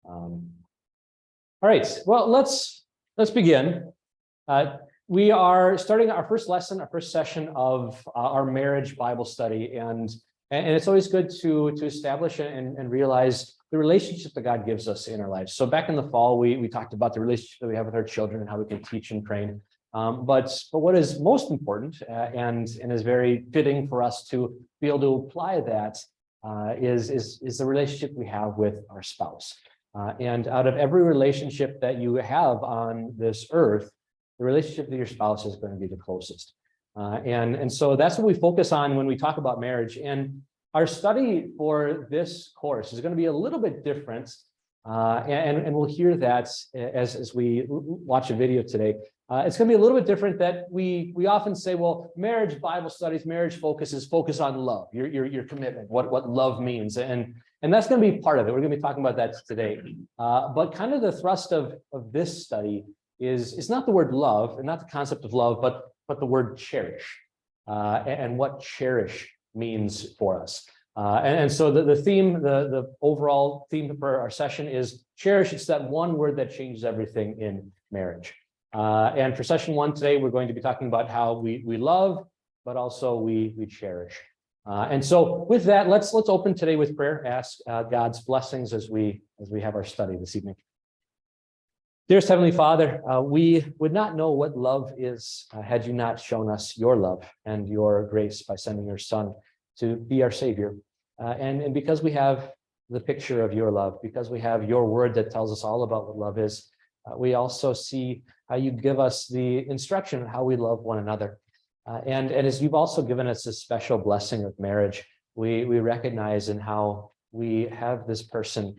Um, all right, well, let's begin. We are starting our first lesson, our first session of our marriage Bible study, and it's always good to establish and realize the relationship that God gives us in our lives. So back in the fall, we talked about the relationship that we have with our children and how we can teach and train. But what is most important and is very fitting for us to be able to apply that is the relationship we have with our spouse. And out of every relationship that you have on this earth, the relationship with your spouse is going to be the closest. And so that's what we focus on when we talk about marriage. And our study for this course is going to be a little bit different. And we'll hear that as we watch a video today. It's going to be a little bit different that we often say, well, marriage Bible studies, marriage focus on love, your commitment, what love means. And that's going to be part of it. We're going to be talking about that today. But kind of the thrust of this study is not the word love and not the concept of love, but the word cherish and what cherish means for us. And so the theme, the overall theme for our session is cherish. It's that one word that changes everything in marriage. And for session one today, we're going to be talking about how we love, but also we cherish. And so with that, let's open today with prayer, ask God's blessings as we have our study this evening. Dearest Heavenly Father, we would not know what love is had you not shown us your love and your grace by sending your Son to be our Savior. And because we have the picture of your love, because we have your word that tells us all about what love is, we also see how you give us the instruction on how we love one another. And as you've also given us this special blessing of marriage, we recognize in how we have this person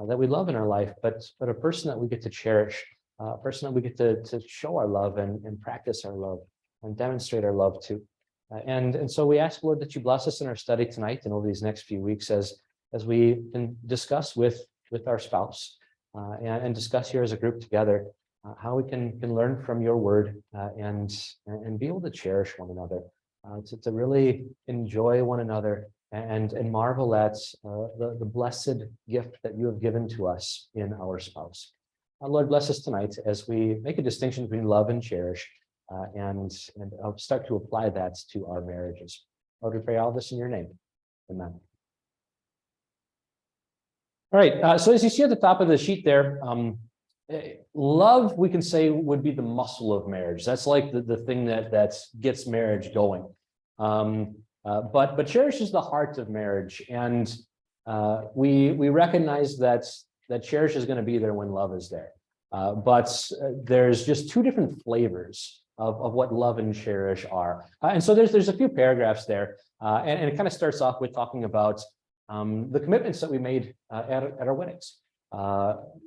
that we love in our life, but a person that we get to cherish, a person that we get to show our love and practice our love and demonstrate our love to. And so we ask, Lord, that you bless us in our study tonight and over these next few weeks as we can discuss with our spouse and discuss here as a group together how we can learn from your word and be able to cherish one another, to really enjoy one another and marvel at the blessed gift that you have given to us in our spouse. Lord, bless us tonight as we make a distinction between love and cherish and I'll start to apply that to our marriages. Lord, we pray all this in your name. Amen. All right, so as you see at the top of the sheet there, love, we can say, would be the muscle of marriage. That's like the thing that gets marriage going. But cherish is the heart of marriage, and we recognize that cherish is going to be there when love is there. But there's just two different flavors of what love and cherish are. And so there's a few paragraphs there, and it kind of starts off with talking about the commitments that we made at our weddings.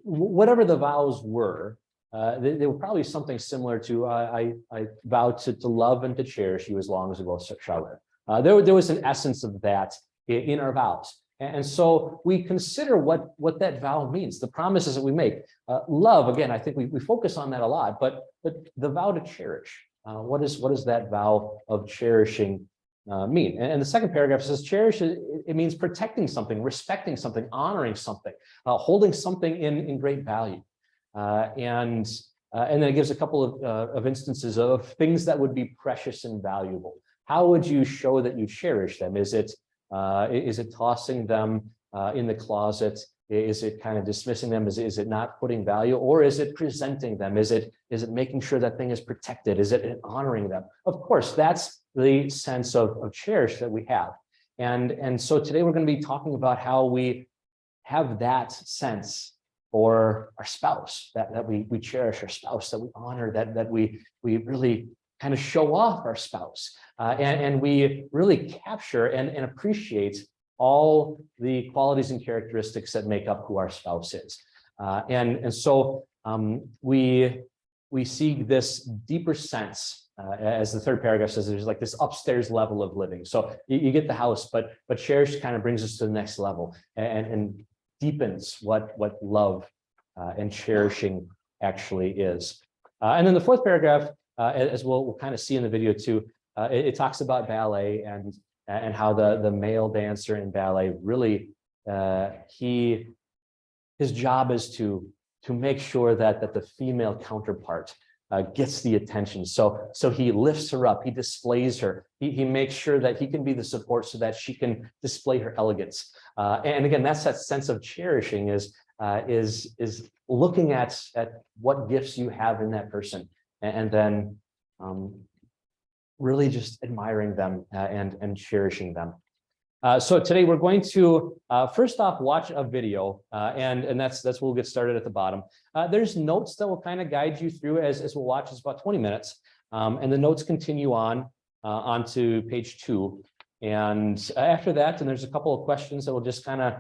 Whatever the vows were, they were probably something similar to I vowed to love and to cherish you as long as we both shall live. There was an essence of that in our vows. And so we consider what that vow means, the promises that we make. Love, again, I think we focus on that a lot, but the vow to cherish, what does that vow of cherishing mean? And the second paragraph says cherish, it means protecting something, respecting something, honoring something, holding something in great value. And then it gives a couple of instances of things that would be precious and valuable. How would you show that you cherish them? Is it tossing them in the closet? Is it kind of dismissing them? Is it not putting value? Or is it presenting them? Is it making sure that thing is protected? Is it honoring them? Of course, that's the sense of cherish that we have. And so today we're going to be talking about how we have that sense for our spouse, that we cherish our spouse, that we honor, that we really kind of show off our spouse. And we really capture and appreciate all the qualities and characteristics that make up who our spouse is. And so we see this deeper sense, as the third paragraph says, there's like this upstairs level of living. So you get the house, but cherish kind of brings us to the next level and deepens what love and cherishing actually is. And then the fourth paragraph, as we'll kind of see in the video too, it talks about ballet and how the male dancer in ballet really he his job is to make sure that the female counterpart gets the attention. So he lifts her up, he displays her, he makes sure that he can be the support so that she can display her elegance. And again, that's that sense of cherishing is looking at what gifts you have in that person, and then really just admiring them and cherishing them. So today we're going to first off watch a video, and that's where we'll get started at the bottom. There's notes that will kind of guide you through as we'll watch. It's about 20 minutes, and the notes continue onto page 2. And after that, and there's a couple of questions that we'll just kind of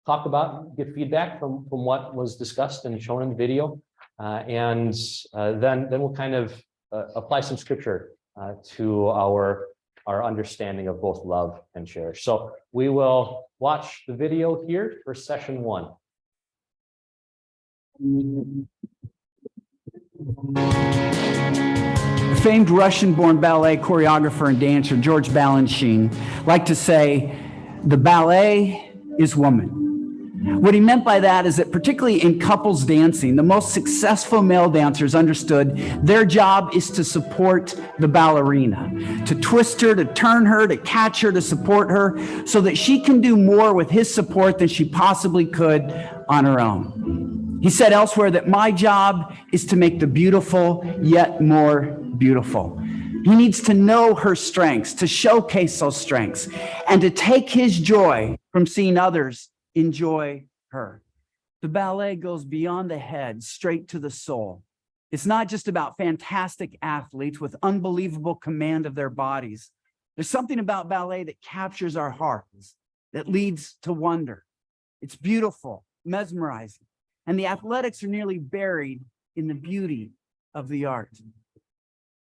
talk about, get feedback from what was discussed and shown in the video, and then we'll kind of apply some scripture to our understanding of both love and cherish. So we will watch the video here for session 1. Famed Russian-born ballet choreographer and dancer George Balanchine liked to say, "The ballet is woman." What he meant by that is that particularly in couples dancing, the most successful male dancers understood their job is to support the ballerina, to twist her, to turn her, to catch her, to support her, so that she can do more with his support than she possibly could on her own. He said elsewhere that my job is to make the beautiful yet more beautiful. He needs to know her strengths, to showcase those strengths, and to take his joy from seeing others enjoy her. The ballet goes beyond the head, straight to the soul. It's not just about fantastic athletes with unbelievable command of their bodies. There's something about ballet that captures our hearts, that leads to wonder. It's beautiful, mesmerizing, and the athletics are nearly buried in the beauty of the art.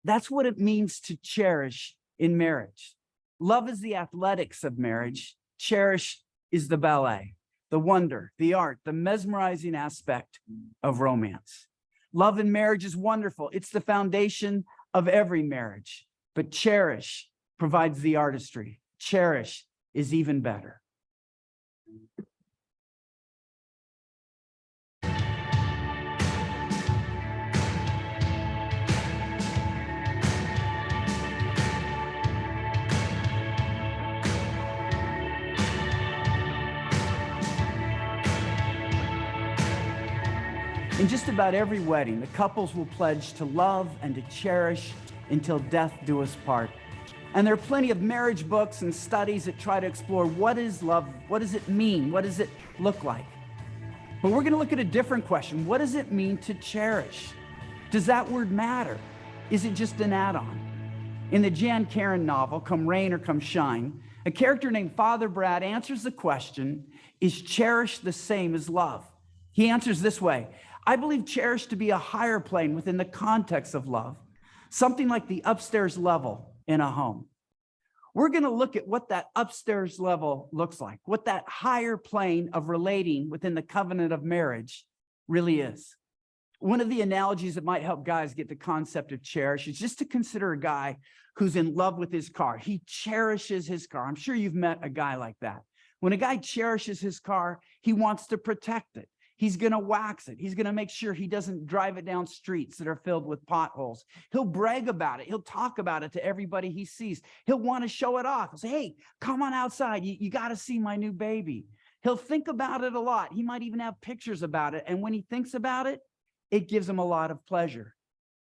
That's what it means to cherish in marriage. Love is the athletics of marriage. Cherish is the ballet, the wonder, the art, the mesmerizing aspect of romance. Love in marriage is wonderful. It's the foundation of every marriage. But cherish provides the artistry. Cherish is even better. In just about every wedding, the couples will pledge to love and to cherish until death do us part. And there are plenty of marriage books and studies that try to explore what is love, what does it mean, what does it look like? But we're going to look at a different question. What does it mean to cherish? Does that word matter? Is it just an add-on? In the Jan Karon novel, Come Rain or Come Shine, a character named Father Brad answers the question, is cherish the same as love? He answers this way: I believe cherish to be a higher plane within the context of love, something like the upstairs level in a home. We're going to look at what that upstairs level looks like, what that higher plane of relating within the covenant of marriage really is. One of the analogies that might help guys get the concept of cherish is just to consider a guy who's in love with his car. He cherishes his car. I'm sure you've met a guy like that. When a guy cherishes his car, he wants to protect it. He's going to wax it. He's going to make sure he doesn't drive it down streets that are filled with potholes. He'll brag about it. He'll talk about it to everybody he sees. He'll want to show it off. He'll say, hey, come on outside. You got to see my new baby. He'll think about it a lot. He might even have pictures about it. And when he thinks about it, it gives him a lot of pleasure.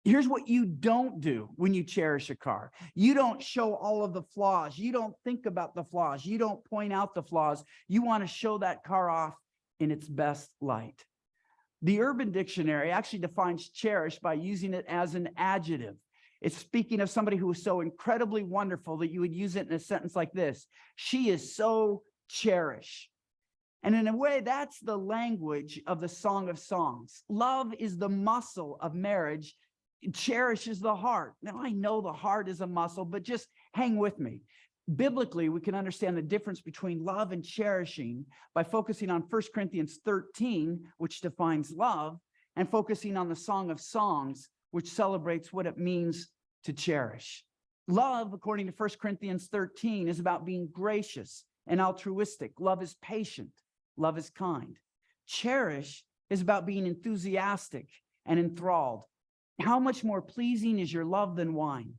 Here's what you don't do when you cherish a car. You don't show all of the flaws. You don't think about the flaws. You don't point out the flaws. You want to show that car off in its best light. The Urban Dictionary actually defines cherish by using it as an adjective. It's speaking of somebody who is so incredibly wonderful that you would use it in a sentence like this: she is so cherished. And in a way, that's the language of the Song of Songs. Love is the muscle of marriage. Cherish is the heart. Now, I know the heart is a muscle, but just hang with me. Biblically, we can understand the difference between love and cherishing by focusing on 1 Corinthians 13, which defines love, and focusing on the Song of Songs, which celebrates what it means to cherish. Love, according to 1 Corinthians 13, is about being gracious and altruistic. Love is patient. Love is kind. Cherish is about being enthusiastic and enthralled. How much more pleasing is your love than wine,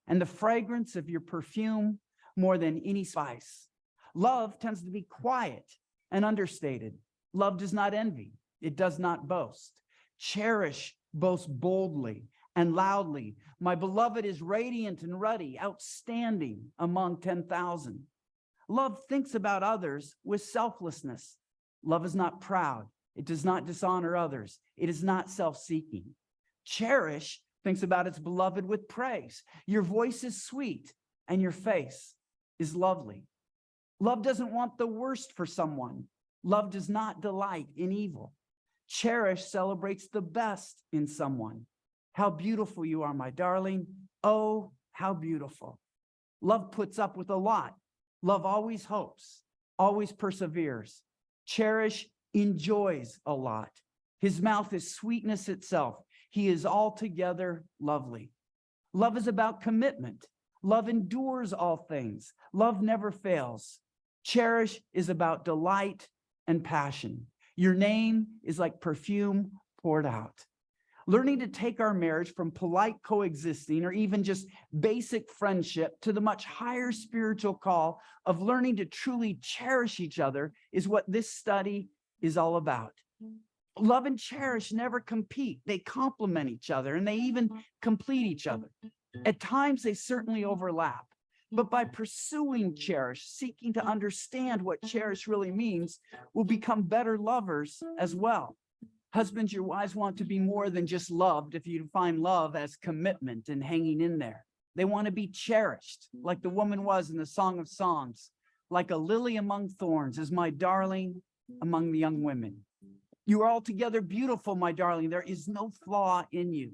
and the fragrance of your perfume more than any spice? Love tends to be quiet and understated. Love does not envy. It does not boast. Cherish boasts boldly and loudly. My beloved is radiant and ruddy, outstanding among 10,000. Love thinks about others with selflessness. Love is not proud. It does not dishonor others. It is not self-seeking. Cherish thinks about its beloved with praise. Your voice is sweet and your face is lovely. Love doesn't want the worst for someone. Love does not delight in evil. Cherish celebrates the best in someone. How beautiful you are, my darling. Oh, how beautiful. Love puts up with a lot. Love always hopes, always perseveres. Cherish enjoys a lot. His mouth is sweetness itself. He is altogether lovely. Love is about commitment. Love endures all things. Love never fails. Cherish is about delight and passion. Your name is like perfume poured out. Learning to take our marriage from polite coexisting or even just basic friendship to the much higher spiritual call of learning to truly cherish each other is what this study is all about. Love and cherish never compete. They complement each other and they even complete each other. At times, they certainly overlap. But by pursuing cherish, seeking to understand what cherish really means, we'll become better lovers as well. Husbands, your wives want to be more than just loved if you define love as commitment and hanging in there. They want to be cherished, like the woman was in the Song of Songs. Like a lily among thorns is my darling among the young women. You are altogether beautiful, my darling. There is no flaw in you.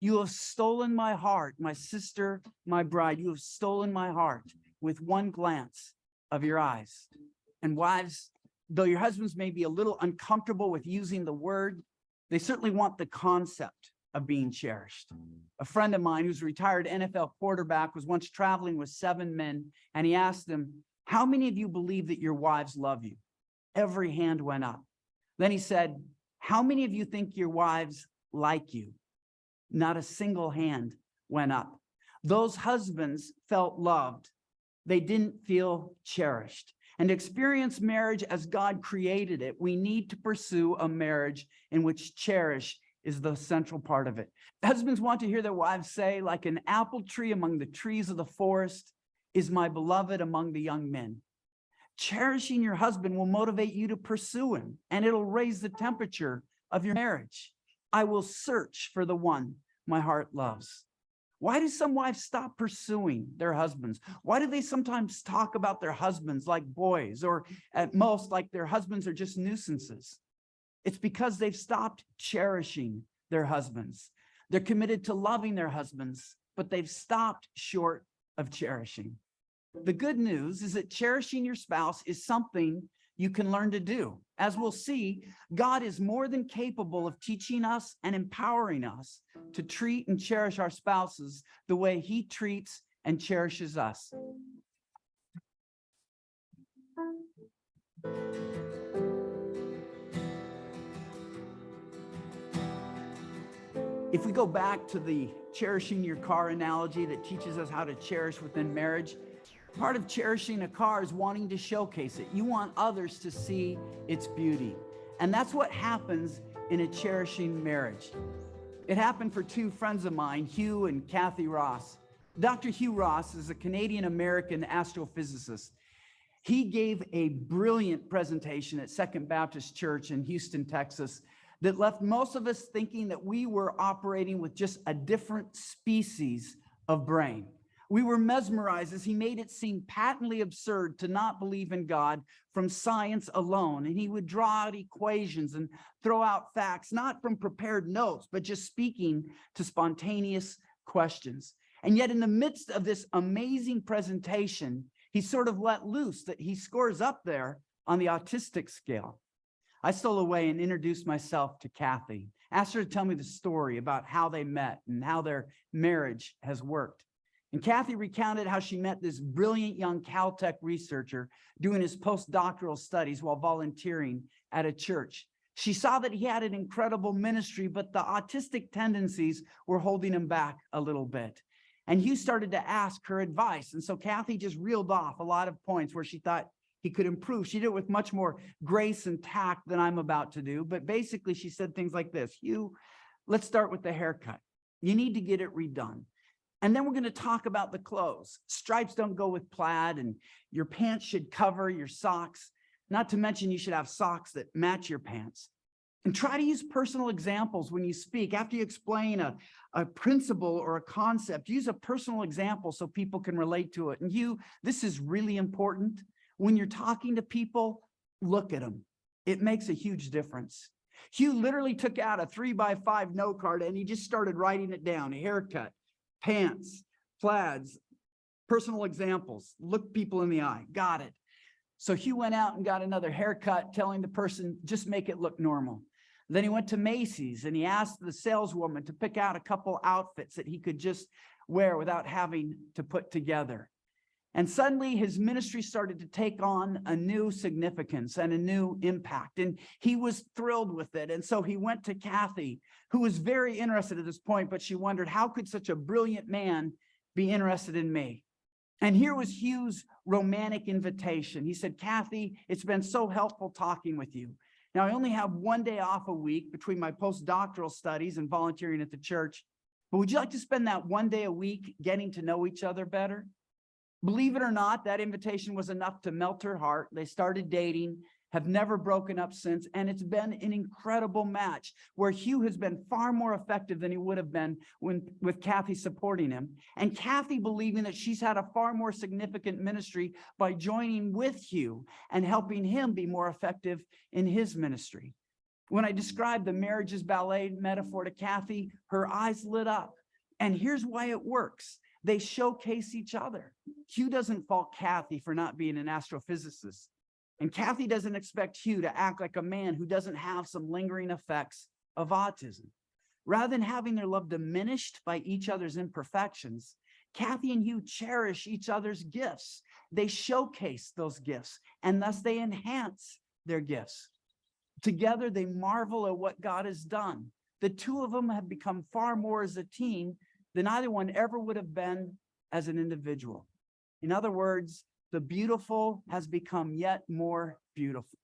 You have stolen my heart, my sister, my bride. You have stolen my heart with one glance of your eyes. And wives, though your husbands may be a little uncomfortable with using the word, they certainly want the concept of being cherished. A friend of mine who's a retired NFL quarterback was once traveling with 7 men, and he asked them, how many of you believe that your wives love you? Every hand went up. Then he said, how many of you think your wives like you? Not a single hand went up. Those husbands felt loved. They didn't feel cherished. And to experience marriage as God created it, we need to pursue a marriage in which cherish is the central part of it. Husbands want to hear their wives say, like an apple tree among the trees of the forest is my beloved among the young men. Cherishing your husband will motivate you to pursue him, and it'll raise the temperature of your marriage. I will search for the one my heart loves. Why do some wives stop pursuing their husbands? Why do they sometimes talk about their husbands like boys, or at most like their husbands are just nuisances? It's because they've stopped cherishing their husbands. They're committed to loving their husbands, but they've stopped short of cherishing. The good news is that cherishing your spouse is something you can learn to do. As we'll see, God is more than capable of teaching us and empowering us to treat and cherish our spouses the way he treats and cherishes us. If we go back to the cherishing your car analogy that teaches us how to cherish within marriage, part of cherishing a car is wanting to showcase it. You want others to see its beauty. And that's what happens in a cherishing marriage. It happened for 2 friends of mine, Hugh and Kathy Ross. Dr. Hugh Ross is a Canadian-American astrophysicist. He gave a brilliant presentation at Second Baptist Church in Houston, Texas, that left most of us thinking that we were operating with just a different species of brain. We were mesmerized as he made it seem patently absurd to not believe in God from science alone. And he would draw out equations and throw out facts, not from prepared notes, but just speaking to spontaneous questions. And yet in the midst of this amazing presentation, he sort of let loose that he scores up there on the autistic scale. I stole away and introduced myself to Kathy, asked her to tell me the story about how they met and how their marriage has worked. And Kathy recounted how she met this brilliant young Caltech researcher doing his postdoctoral studies while volunteering at a church. She saw that he had an incredible ministry, but the autistic tendencies were holding him back a little bit. And Hugh started to ask her advice. And so Kathy just reeled off a lot of points where she thought he could improve. She did it with much more grace and tact than I'm about to do. But basically, she said things like this: Hugh, let's start with the haircut. You need to get it redone. And then we're going to talk about the clothes. Stripes don't go with plaid, and your pants should cover your socks. Not to mention, you should have socks that match your pants. And try to use personal examples when you speak. After you explain a principle or a concept, use a personal example so people can relate to it. And Hugh, this is really important. When you're talking to people, look at them. It makes a huge difference. Hugh literally took out a 3x5 note card and he just started writing it down: a haircut, pants, plaids, personal examples, look people in the eye. Got it. So Hugh went out and got another haircut, telling the person, just make it look normal. Then he went to Macy's and he asked the saleswoman to pick out a couple outfits that he could just wear without having to put together. And suddenly his ministry started to take on a new significance and a new impact. And he was thrilled with it. And so he went to Kathy, who was very interested at this point, but she wondered, how could such a brilliant man be interested in me? And here was Hugh's romantic invitation. He said, Kathy, it's been so helpful talking with you. Now, I only have one day off a week between my postdoctoral studies and volunteering at the church, but would you like to spend that one day a week getting to know each other better? Believe it or not, that invitation was enough to melt her heart. They started dating, have never broken up since, and it's been an incredible match where Hugh has been far more effective than he would have been with Kathy supporting him, and Kathy believing that she's had a far more significant ministry by joining with Hugh and helping him be more effective in his ministry. When I described the marriage's ballet metaphor to Kathy, her eyes lit up, and here's why it works. They showcase each other. Hugh doesn't fault Kathy for not being an astrophysicist. And Kathy doesn't expect Hugh to act like a man who doesn't have some lingering effects of autism. Rather than having their love diminished by each other's imperfections, Kathy and Hugh cherish each other's gifts. They showcase those gifts, and thus they enhance their gifts. Together, they marvel at what God has done. The two of them have become far more as a team than either one ever would have been as an individual. In other words, the beautiful has become yet more beautiful.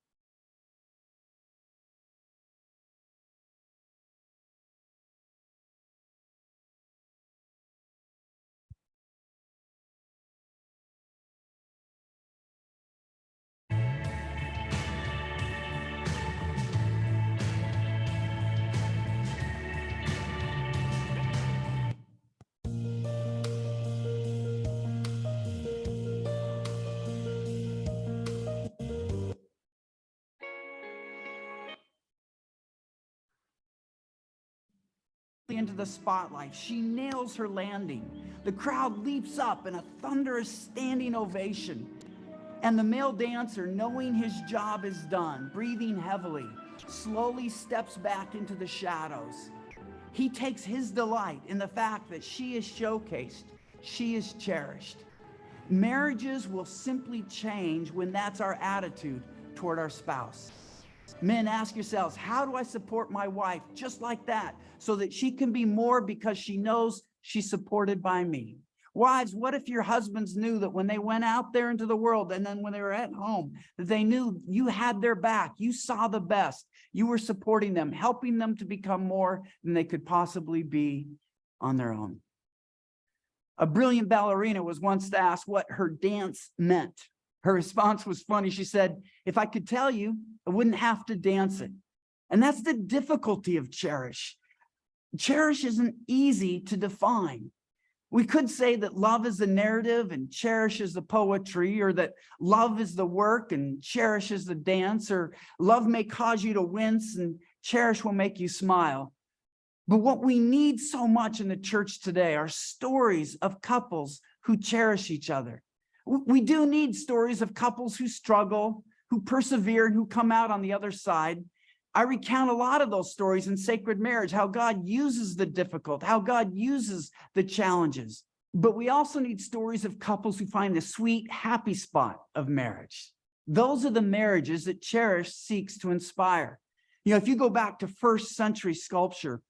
Into the spotlight. She nails her landing. The crowd leaps up in a thunderous standing ovation. And the male dancer, knowing his job is done, breathing heavily, slowly steps back into the shadows. He takes his delight in the fact that she is showcased, she is cherished. Marriages will simply change when that's our attitude toward our spouse. Men, ask yourselves, how do I support my wife just like that so that she can be more because she knows she's supported by me? Wives, what if your husbands knew that when they went out there into the world and then when they were at home, that they knew you had their back, you saw the best, you were supporting them, helping them to become more than they could possibly be on their own? A brilliant ballerina was once asked what her dance meant. Her response was funny. She said, if I could tell you, I wouldn't have to dance it. And that's the difficulty of cherish. Cherish isn't easy to define. We could say that love is the narrative and cherish is the poetry, or that love is the work and cherish is the dance, or love may cause you to wince and cherish will make you smile. But what we need so much in the church today are stories of couples who cherish each other. We do need stories of couples who struggle, who persevere, and who come out on the other side. I recount a lot of those stories in Sacred Marriage, how God uses the difficult, how God uses the challenges. But we also need stories of couples who find the sweet, happy spot of marriage. Those are the marriages that Cherish seeks to inspire. You know, if you go back to first century sculpture,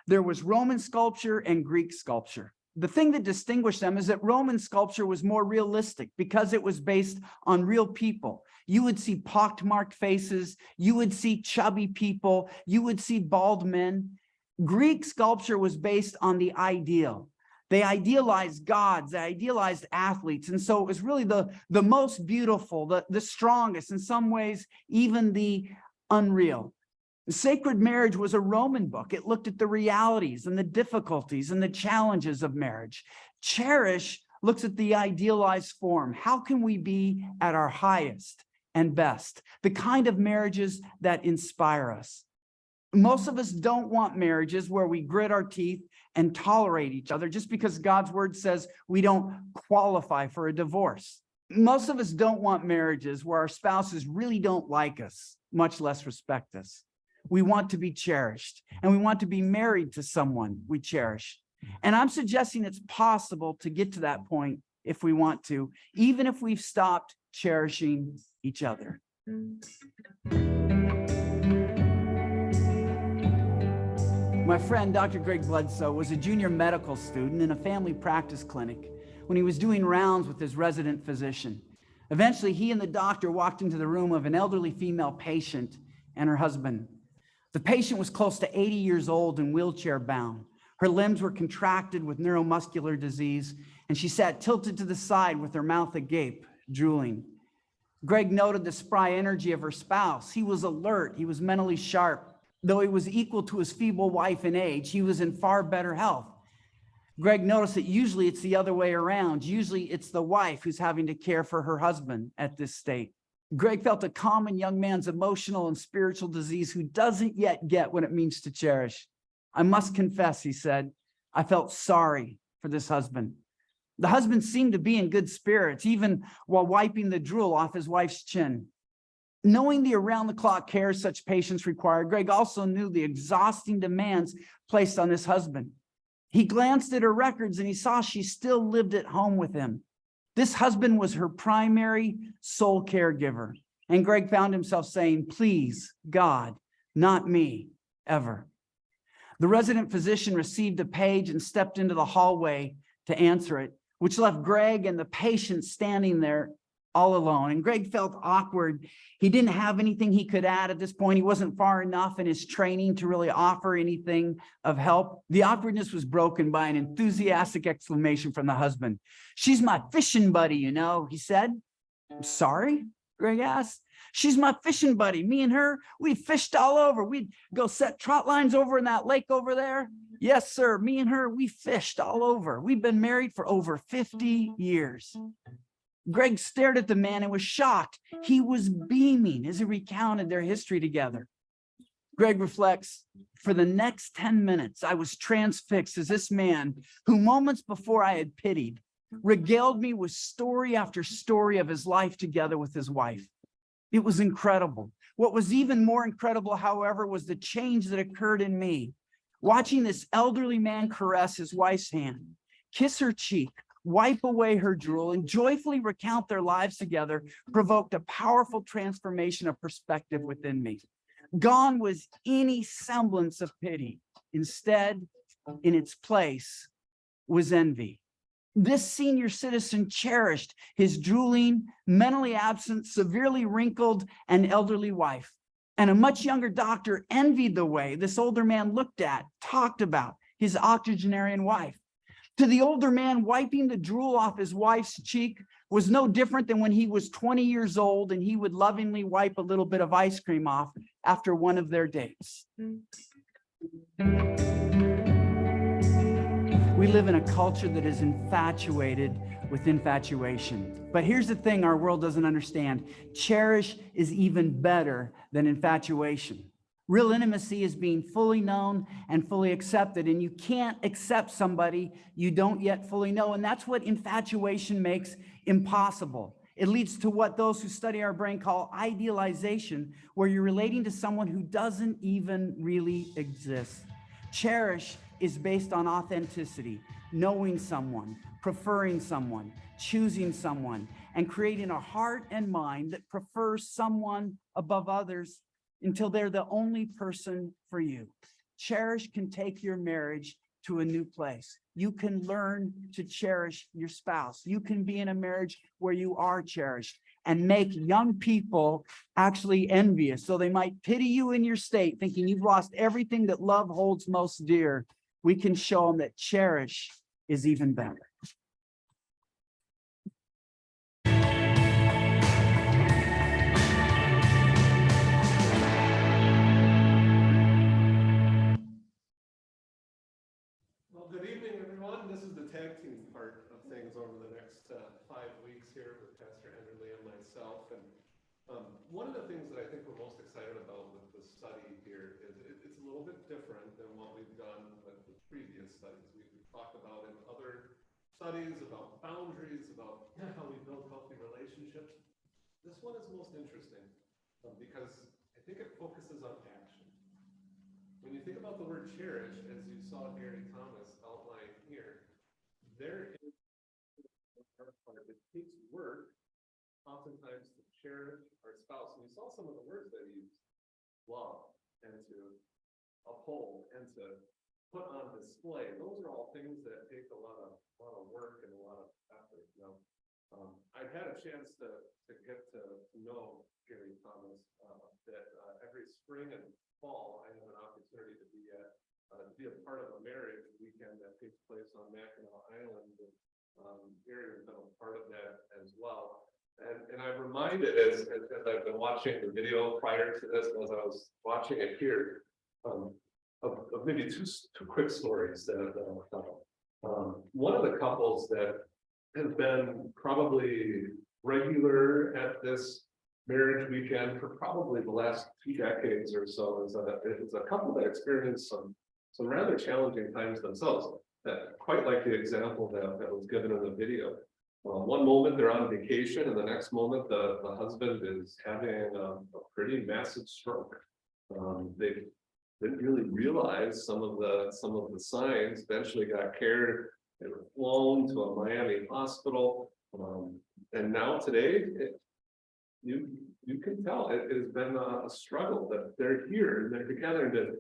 there was Roman sculpture and Greek sculpture. The thing that distinguished them is that Roman sculpture was more realistic because it was based on real people. You would see pockmarked faces, you would see chubby people, you would see bald men. Greek sculpture was based on the ideal. They idealized gods, they idealized athletes. And so it was really the most beautiful, the strongest, in some ways, even the unreal. Sacred Marriage was a Roman book. It looked at the realities and the difficulties and the challenges of marriage. Cherish looks at the idealized form. How can we be at our highest and best? The kind of marriages that inspire us. Most of us don't want marriages where we grit our teeth and tolerate each other just because God's word says we don't qualify for a divorce. Most of us don't want marriages where our spouses really don't like us, much less respect us. We want to be cherished, and we want to be married to someone we cherish. And I'm suggesting it's possible to get to that point if we want to, even if we've stopped cherishing each other. My friend, Dr. Greg Bledsoe, was a junior medical student in a family practice clinic when he was doing rounds with his resident physician. Eventually, he and the doctor walked into the room of an elderly female patient and her husband. The patient was close to 80 years old and wheelchair bound. Her limbs were contracted with neuromuscular disease, and she sat tilted to the side with her mouth agape, drooling. Greg noted the spry energy of her spouse. He was alert. He was mentally sharp. Though he was equal to his feeble wife in age, he was in far better health. Greg noticed that usually it's the other way around. Usually it's the wife who's having to care for her husband at this state. Greg felt a common young man's emotional and spiritual disease who doesn't yet get what it means to cherish. I must confess, he said, I felt sorry for this husband. The husband seemed to be in good spirits, even while wiping the drool off his wife's chin. Knowing the around-the-clock care such patients required, Greg also knew the exhausting demands placed on his husband. He glanced at her records and he saw she still lived at home with him. This husband was her primary sole caregiver. And Greg found himself saying, please, God, not me, ever. The resident physician received a page and stepped into the hallway to answer it, which left Greg and the patient standing there all alone. And Greg felt awkward. He didn't have anything he could add at this point. He wasn't far enough in his training to really offer anything of help. The awkwardness was broken by an enthusiastic exclamation from the husband. She's my fishing buddy, you know, he said. Sorry? Greg asked. She's my fishing buddy. Me and her, we fished all over. We'd go set trot lines over in that lake over there. Yes, sir. Me and her, we fished all over. We've been married for over 50 years. Greg stared at the man and was shocked. He was beaming as he recounted their history together. Greg reflects, for the next 10 minutes, I was transfixed as this man, who moments before I had pitied, regaled me with story after story of his life together with his wife. It was incredible. What was even more incredible, however, was the change that occurred in me. Watching this elderly man caress his wife's hand, kiss her cheek, wipe away her drool, and joyfully recount their lives together provoked a powerful transformation of perspective within me. Gone was any semblance of pity. Instead, in its place, was envy. This senior citizen cherished his drooling, mentally absent, severely wrinkled, and elderly wife. And a much younger doctor envied the way this older man looked at, talked about his octogenarian wife. To the older man, wiping the drool off his wife's cheek was no different than when he was 20 years old and he would lovingly wipe a little bit of ice cream off after one of their dates. We live in a culture that is infatuated with infatuation. But here's the thing our world doesn't understand. Cherish is even better than infatuation. Real intimacy is being fully known and fully accepted, and you can't accept somebody you don't yet fully know, and that's what infatuation makes impossible. It leads to what those who study our brain call idealization, where you're relating to someone who doesn't even really exist. Cherish is based on authenticity, knowing someone, preferring someone, choosing someone, and creating a heart and mind that prefers someone above others until they're the only person for you. Cherish can take your marriage to a new place. You can learn to cherish your spouse. You can be in a marriage where you are cherished and make young people actually envious. So they might pity you in your state, thinking you've lost everything that love holds most dear. We can show them that cherish is even better. Well, good evening, everyone. This is the tag team part of things over the next 5 weeks here with Pastor Enderly and myself. And one of the things that I think we're most excited about with the study here is it's a little bit different than what we've done with the previous studies. We've talked about in other studies about boundaries, about how we build healthy relationships. This one is most interesting because I think it focuses on action. When you think about the word cherish, as you saw Gary Thomas outline here, there is a part that takes work, oftentimes, to cherish our spouse. And we saw some of the words that he used: love, and to uphold, and to put on display. Those are all things that take a lot of work and a lot of effort. Now, I've had a chance to get to know Gary Thomas that every spring and fall, I have an opportunity to be a part of a marriage weekend that takes place on Mackinac Island. And Gary has been a part of that as well. And I'm reminded as I've been watching the video prior to this, as I was watching it here, of maybe two quick stories that I'll tell. One of the couples that has been probably regular at this marriage weekend for probably the last 2 decades or so is a couple that experienced some rather challenging times themselves. That quite like the example that was given in the video. One moment they're on vacation, and the next moment the husband is having a pretty massive stroke. They didn't really realize some of the signs. Eventually got cared. They were flown to a Miami hospital, and now today you can tell it has been a struggle. That they're here and they're together,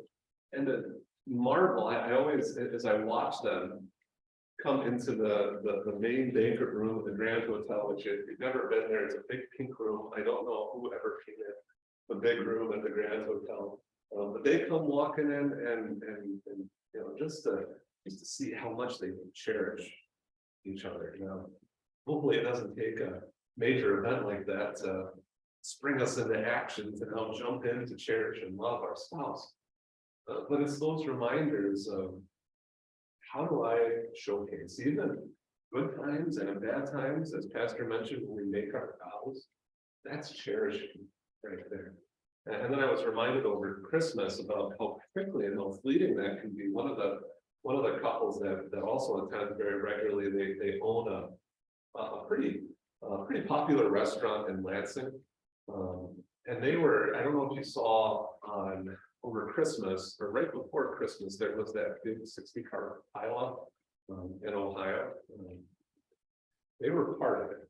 and to marvel. I always, as I watch them come into the main banquet room of the Grand Hotel, which if you've never been there, it's a big pink room. I don't know who ever came in the big room at the Grand Hotel, but they come walking in and you know, just to see how much they cherish each other. You know, hopefully it doesn't take a major event like that to spring us into action to now jump in to cherish and love our spouse. But it's those reminders of how do I showcase even good times and bad times, as Pastor mentioned, when we make our vows. That's cherishing right there. And then I was reminded over Christmas about how quickly and how fleeting that can be. One of the couples that also attend very regularly, they own a pretty popular restaurant in Lansing. And they were, I don't know if you saw over Christmas or right before Christmas, there was that big 60-car pileup in Ohio. They were part of it.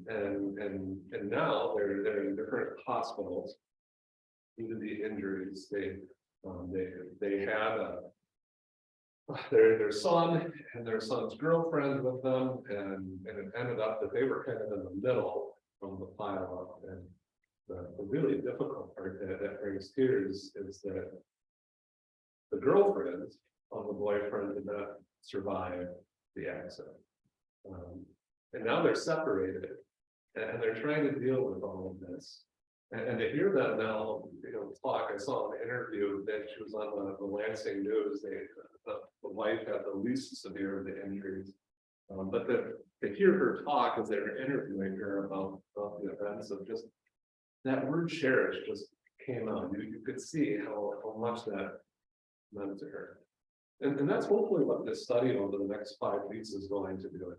And now they're in different hospitals due to the injuries. They had their son and their son's girlfriend with them, and it ended up that they were kind of in the middle of the pileup. And the really difficult part that brings tears is that the girlfriend of the boyfriend did not survive the accident. And now they're separated, and they're trying to deal with all of this. And to hear that now, you know, talk, I saw an interview that she was on the Lansing News. The wife had the least severe of the injuries. But to hear her talk as they were interviewing her about the events of just that word cherish just came out. You could see how much that meant to her. And that's hopefully what this study over the next 5 weeks is going to do.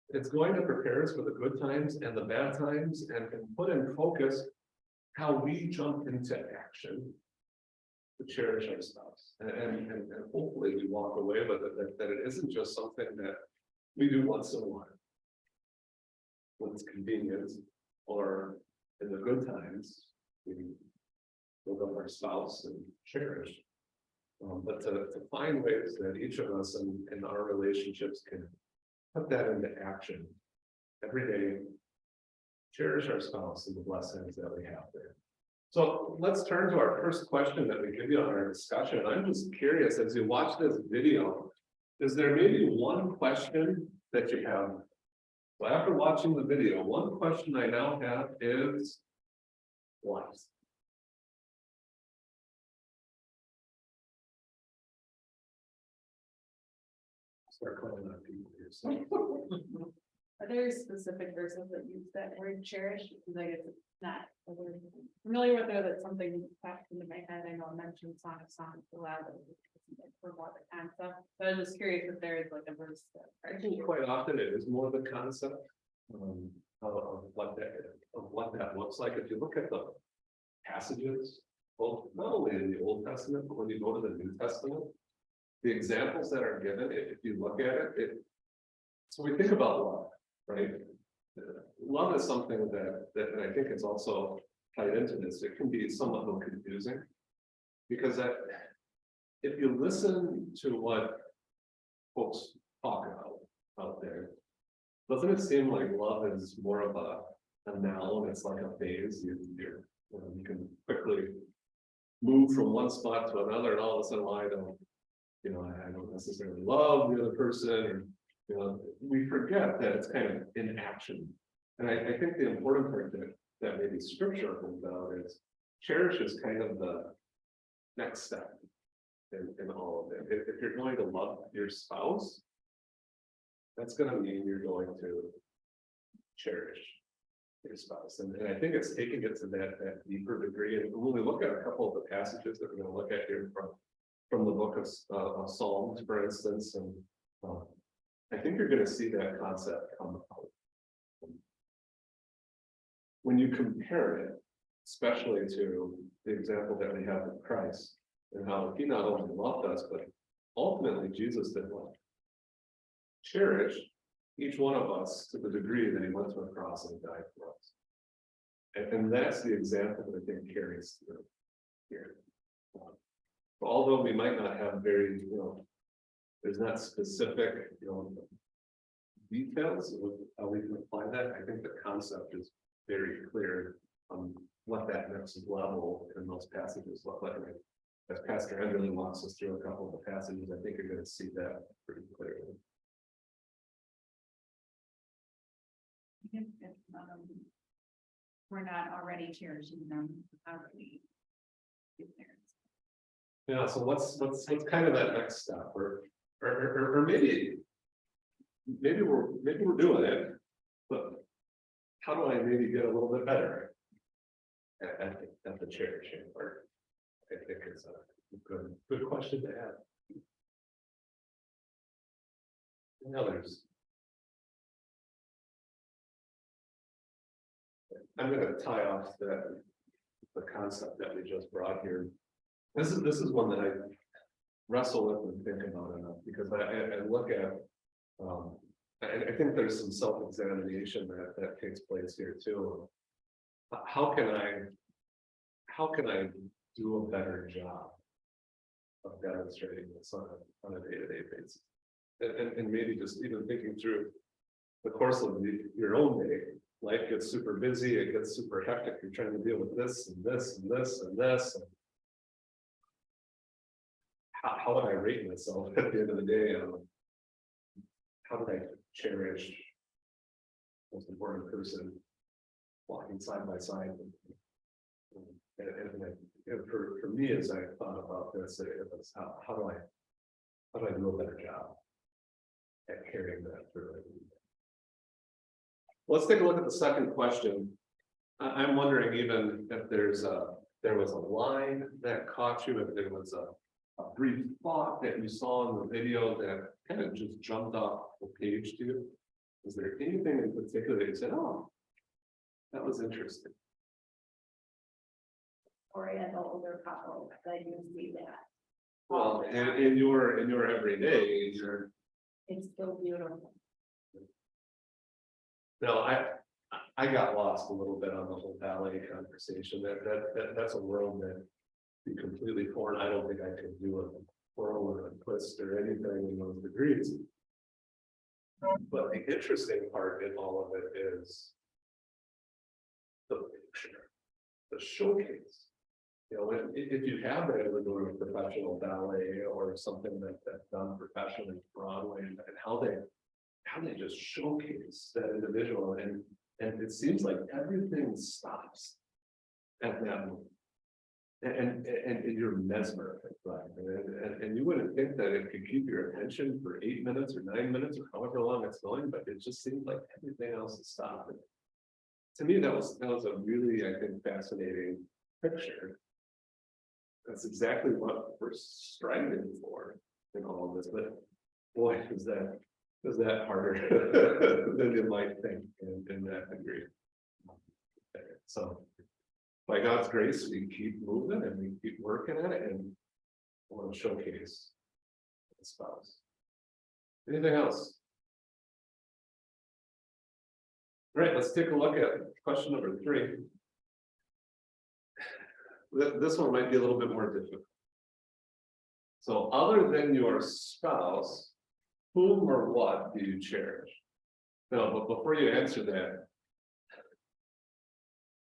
It's going to prepare us for the good times and the bad times, and put in focus how we jump into action to cherish our spouse. And hopefully we walk away with it, that it isn't just something that we do once in a while when it's convenient, or in the good times, we build up our spouse and cherish. But to find ways that each of us in our relationships can put that into action every day, cherish our spouse and the blessings that we have there. So let's turn to our first question that we give you on our discussion. I'm just curious, as you watch this video, is there maybe one question that you have? Well, after watching the video, one question I now have is what? Start calling on people here. So. Are there specific verses that use that word cherish? Because I guess it's not a word I'm familiar with, or that's something popped into my head. I know I mentioned Song of Songs aloud for more the concept. So I was just curious if there is like a verse that. I think quite often it is more the concept of what that looks like. If you look at the passages, both not only in the Old Testament, but when you go to the New Testament, the examples that are given, if you look at it, so we think about love, right? Love is something that and I think it's also tied into this. It can be somewhat confusing because if you listen to what folks talk about out there, doesn't it seem like love is more of a noun? It's like a phase. You can quickly move from one spot to another, and all of a sudden, well, I don't necessarily love the other person, or we forget that it's kind of in action. And I think the important part that maybe Scripture brings out is cherish is kind of the next step in all of it. If you're going to love your spouse, that's going to mean you're going to cherish your spouse. And I think it's taking it to that deeper degree. And when we look at a couple of the passages that we're going to look at here from the book of Psalms, for instance, and I think you're going to see that concept come out. When you compare it, especially to the example that we have with Christ, and how he not only loved us, but ultimately Jesus did what? Cherish each one of us to the degree that he went to a cross and died for us. And that's the example that I think carries through here. Although we might not have very, there's not specific, details of how we can apply that. I think the concept is very clear on what that next level in those passages look like. As Pastor Enderlin walks us through a couple of the passages, I think you're going to see that pretty clearly. If we're not already cherishing them, how do we get there? Yeah, so what's kind of that next step, or maybe we're doing it, but how do I maybe get a little bit better at the cherishing part? I think it's a good question to ask. And others. I'm going to tie off the concept that we just brought here. This is one that I wrestle with and think about enough, because I look at I think there's some self-examination that takes place here too. How can I do a better job of demonstrating this on a day-to-day basis? And maybe just even thinking through the course of your own day. Life gets super busy, it gets super hectic. You're trying to deal with this and this and this and this. And how would I rate myself at the end of the day? How did I cherish the most important person walking side by side? And for me, as I thought about this, it was how do I do a better job at carrying that through? Let's take a look at the second question. I'm wondering even if there was a line that caught you, if there was a brief thought that you saw in the video that kind of just jumped off the page to you. Is there anything in particular that you said, oh, that was interesting? Or an older couple that you see that. Well, and in your everyday, It's so beautiful. no, I got lost a little bit on the whole ballet conversation. That's a world that be completely foreign. I don't think I could do a twirl or a twist or anything in those degrees. But the interesting part in all of it is the picture, the showcase. You know, if you have been able to go to a professional ballet or something that's done professionally Broadway, and how they just showcase that individual, and it seems like everything stops at that moment. And you're mesmerized, right? And you wouldn't think that it could keep your attention for 8 minutes or 9 minutes or however long it's going, but it just seems like everything else is stopped. And to me, that was a really, I think, fascinating picture. That's exactly what we're striving for in all of this. But boy, is that harder than you might think in that degree. So by God's grace, we keep moving and we keep working at it, and I want to showcase the spouse. Anything else? All right, let's take a look at question number 3. This one might be a little bit more difficult. So, other than your spouse, whom or what do you cherish? No, but before you answer that,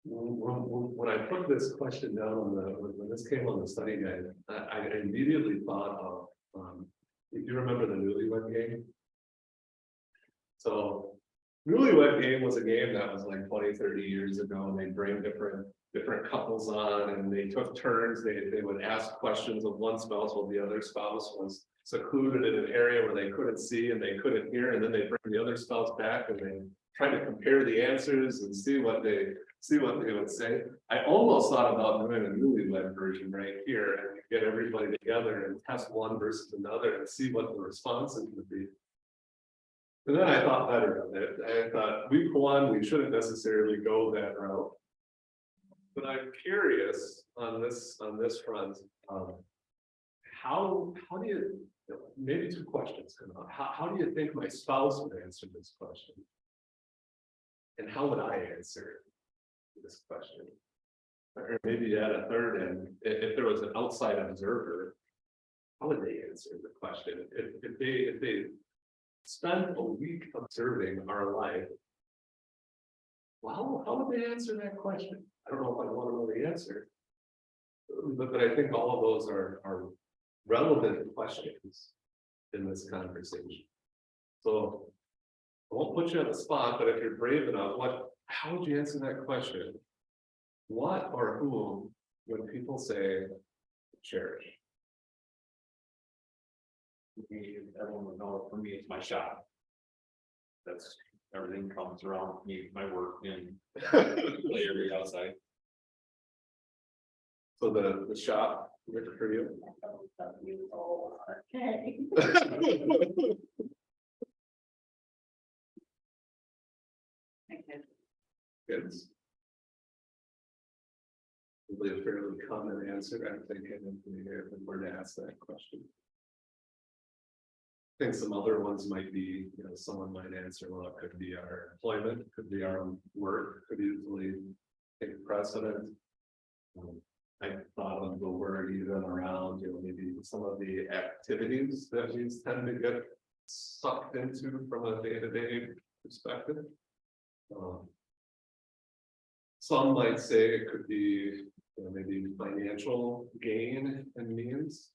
when I put this question down when this came on the study guide, I immediately thought of, if you remember the Newlywed Game. So Newlywed Game was a game that was like 20-30 years ago, and they bring different couples on, and they took turns. They would ask questions of one spouse while the other spouse was secluded in an area where they couldn't see and they couldn't hear, and then they bring the other spouse back and they try to compare the answers and see what they would say. I almost thought about doing a newlywed version right here and get everybody together and test one versus another and see what the responses would be. And then I thought better of it. I thought week 1, we shouldn't necessarily go that route. But I'm curious on this front. How do you, maybe 2 questions come up. How do you think my spouse would answer this question? And how would I answer this question? Or maybe add a third, and if there was an outside observer, how would they answer the question? If they spent a week observing our life, well, how would they answer that question? I don't know if I want to know the answer, but I think all of those are relevant questions in this conversation. So I won't put you on the spot, but if you're brave enough, how would you answer that question? What or whom when people say cherish? Everyone would know, for me, it's my shop. That's everything comes around me, my work and play area outside. So the shop for you. Okay. Kids. Probably a fairly common answer, I'm thinking, if we were to ask that question. I think some other ones might be, someone might answer, well, it could be our employment, could be our work, could easily take precedent. I thought of the word even around, maybe some of the activities that we tend to get sucked into from a day-to-day perspective. Some might say it could be maybe financial gain and means.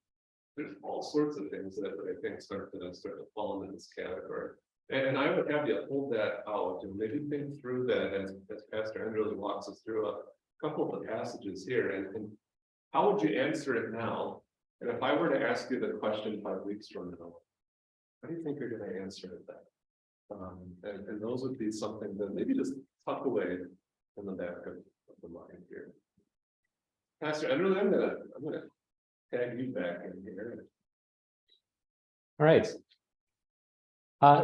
There's all sorts of things that I think start to fall into this category. And I would have you hold that out and maybe think through that as Pastor Andrew walks us through a couple of the passages here. And how would you answer it now? And if I were to ask you the question 5 weeks from now, how do you think you're going to answer it then? And those would be something that maybe just tuck away in the back of the mind here. Pastor Andrew, I'm gonna tag you back in here. All right.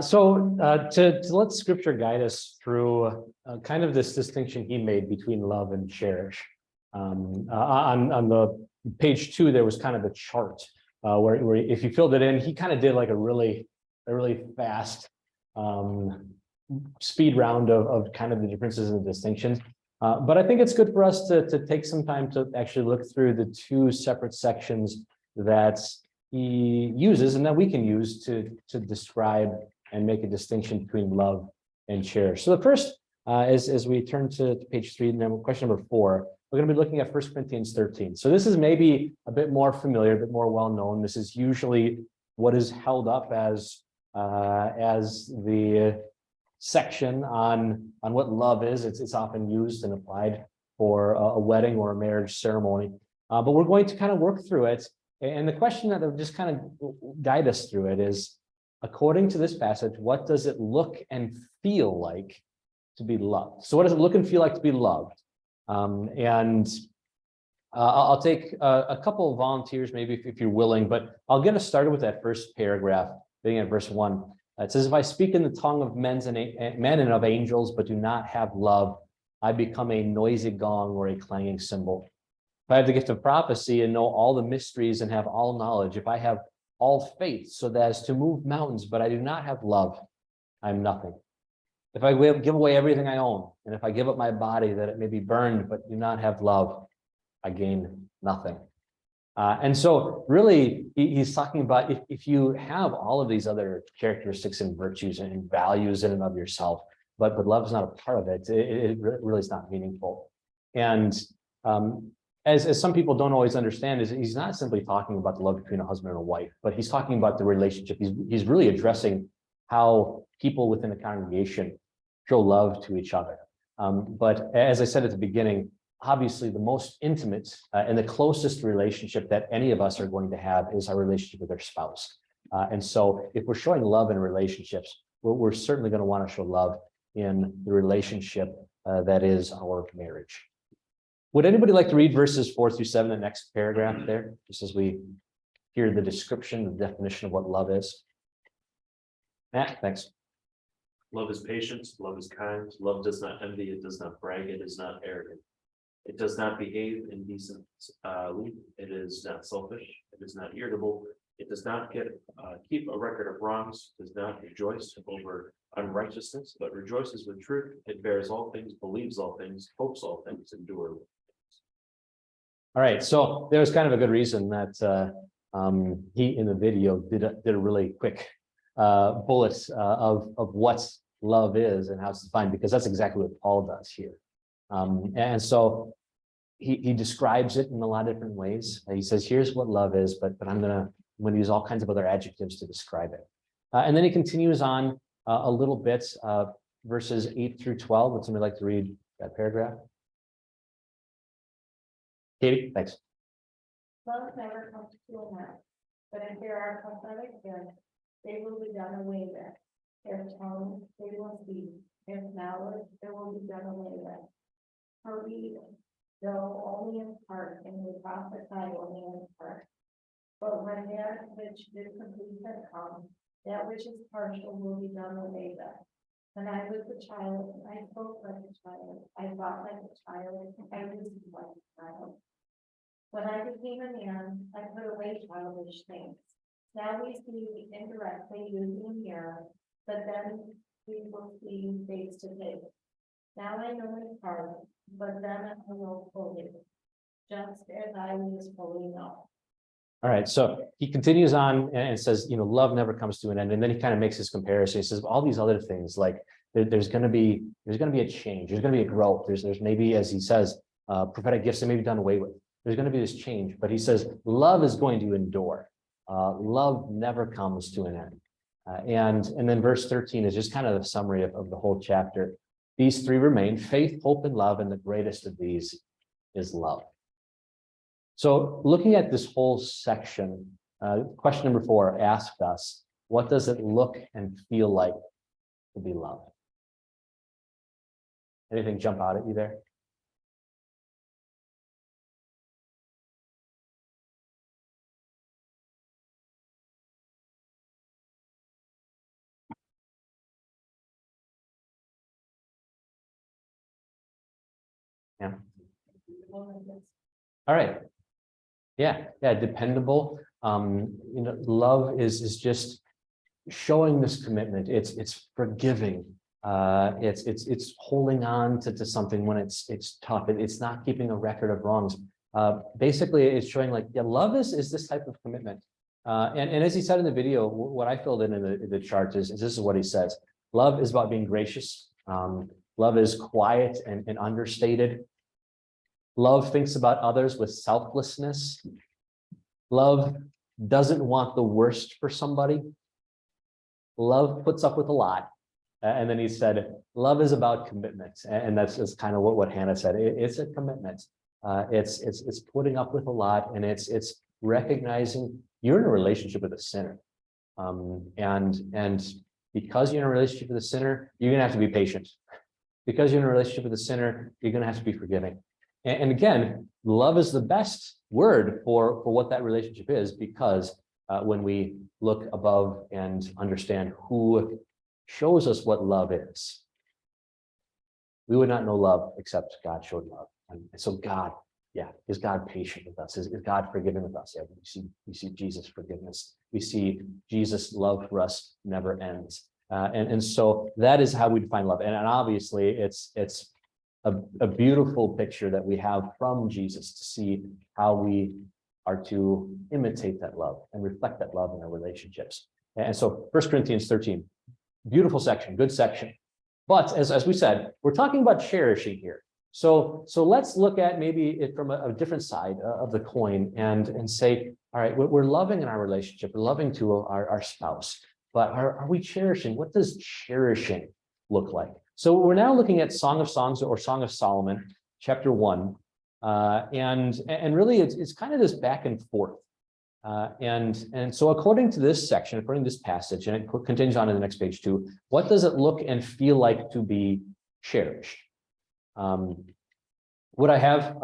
So to let Scripture guide us through kind of this distinction he made between love and cherish. On the page 2, there was kind of a chart where if you filled it in, he kind of did like a really fast speed round of kind of the differences and the distinctions. But I think it's good for us to take some time to actually look through the two separate sections that he uses and that we can use to describe and make a distinction between love and cherish. So the first, as we turn to page 3, and then question number 4, we're going to be looking at 1 Corinthians 13. So this is maybe a bit more familiar, a bit more well-known. This is usually what is held up as the section on what love is. It's often used and applied for a wedding or a marriage ceremony. But we're going to kind of work through it. And the question that will just kind of guide us through it is, according to this passage, what does it look and feel like to be loved? So what does it look and feel like to be loved? I'll take a couple of volunteers, maybe if you're willing, but I'll get us started with that first paragraph, beginning at verse 1. It says, if I speak in the tongue of men and of angels, but do not have love, I become a noisy gong or a clanging cymbal. If I have the gift of prophecy and know all the mysteries and have all knowledge, if I have all faith so that as to move mountains, but I do not have love, I am nothing. If I give away everything I own, and if I give up my body that it may be burned, but do not have love, I gain nothing. And so really, he's talking about if you have all of these other characteristics and virtues and values in and of yourself, but love is not a part of it, it really is not meaningful. And as some people don't always understand, is he's not simply talking about the love between a husband and a wife, but he's talking about the relationship. He's really addressing how people within a congregation show love to each other. But as I said at the beginning, obviously the most intimate and the closest relationship that any of us are going to have is our relationship with our spouse. And so if we're showing love in relationships, we're certainly going to want to show love in the relationship that is our marriage. Would anybody like to read verses 4 through 7, the next paragraph there, just as we hear the description, the definition of what love is? Matt, thanks. Love is patient, love is kind, love does not envy, it does not brag, it is not arrogant. It does not behave indecently, it is not selfish, it is not irritable, it does not keep a record of wrongs, does not rejoice over unrighteousness, but rejoices with truth. It bears all things, believes all things, hopes all things, endures. All right, so there was kind of a good reason that he in the video did a really quick bullet of what love is and how it's defined, because that's exactly what Paul does here. And so he describes it in a lot of different ways. He says, here's what love is, but I'm gonna use all kinds of other adjectives to describe it. And then he continues on a little bit, verses 8 through 12. Would somebody like to read that paragraph? Katie, thanks. Love never comes to an end, but if there are prophetic gifts, they will be done away with. If tongues, they will cease. If knowledge, it will be done away with. For we know only in part, and we prophesy only in part. But when that which is complete has come, that which is partial will be done away with. When I was a child, I spoke like a child, I thought like a child, I reasoned like a child. When I became a man, I put away childish things. Now we see indirectly using a mirror, but then we will see face to face. Now I know in part, but then I will fully, just as I was fully known. All right, so he continues on and says, love never comes to an end. And then he kind of makes his comparison. He says, all these other things, like there's going to be a change. There's going to be a growth. There's maybe, as he says, prophetic gifts that may be done away with. There's going to be this change. But he says, love is going to endure. Love never comes to an end. And then verse 13 is just kind of the summary of the whole chapter. These three remain: faith, hope, and love. And the greatest of these is love. So looking at this whole section, question number 4 asked us, what does it look and feel like to be loved? Anything jump out at you there? Yeah. All right. Yeah, dependable. Love is just showing this commitment. It's forgiving. It's holding on to something when it's tough. It's not keeping a record of wrongs. Basically, it's showing like, yeah, love is this type of commitment. And as he said in the video, what I filled in the chart is this is what he says. Love is about being gracious. Love is quiet and understated. Love thinks about others with selflessness. Love doesn't want the worst for somebody. Love puts up with a lot. And then he said, love is about commitment. And that's kind of what Hannah said. It's a commitment. It's putting up with a lot, and it's recognizing you're in a relationship with a sinner. And because you're in a relationship with a sinner, you're gonna have to be patient. Because you're in a relationship with a sinner, you're gonna have to be forgiving. And again, love is the best word for what that relationship is, because when we look above and understand who shows us what love is, we would not know love except God showed love. And so God, yeah, is God patient with us? Is God forgiving with us? Yeah, we see Jesus' forgiveness. We see Jesus' love for us never ends. And so that is how we define love. And obviously it's a beautiful picture that we have from Jesus to see how we are to imitate that love and reflect that love in our relationships. And so 1 Corinthians 13, beautiful section, good section. But as we said, we're talking about cherishing here. So let's look at maybe it from a different side of the coin and say, all right, we're loving in our relationship, we're loving to our spouse, but are we cherishing? What does cherishing look like? So we're now looking at Song of Songs or Song of Solomon, chapter 1. And really it's kind of this back and forth. And so according to this section, according to this passage, and it continues on in the next page too, what does it look and feel like to be cherished? Would I have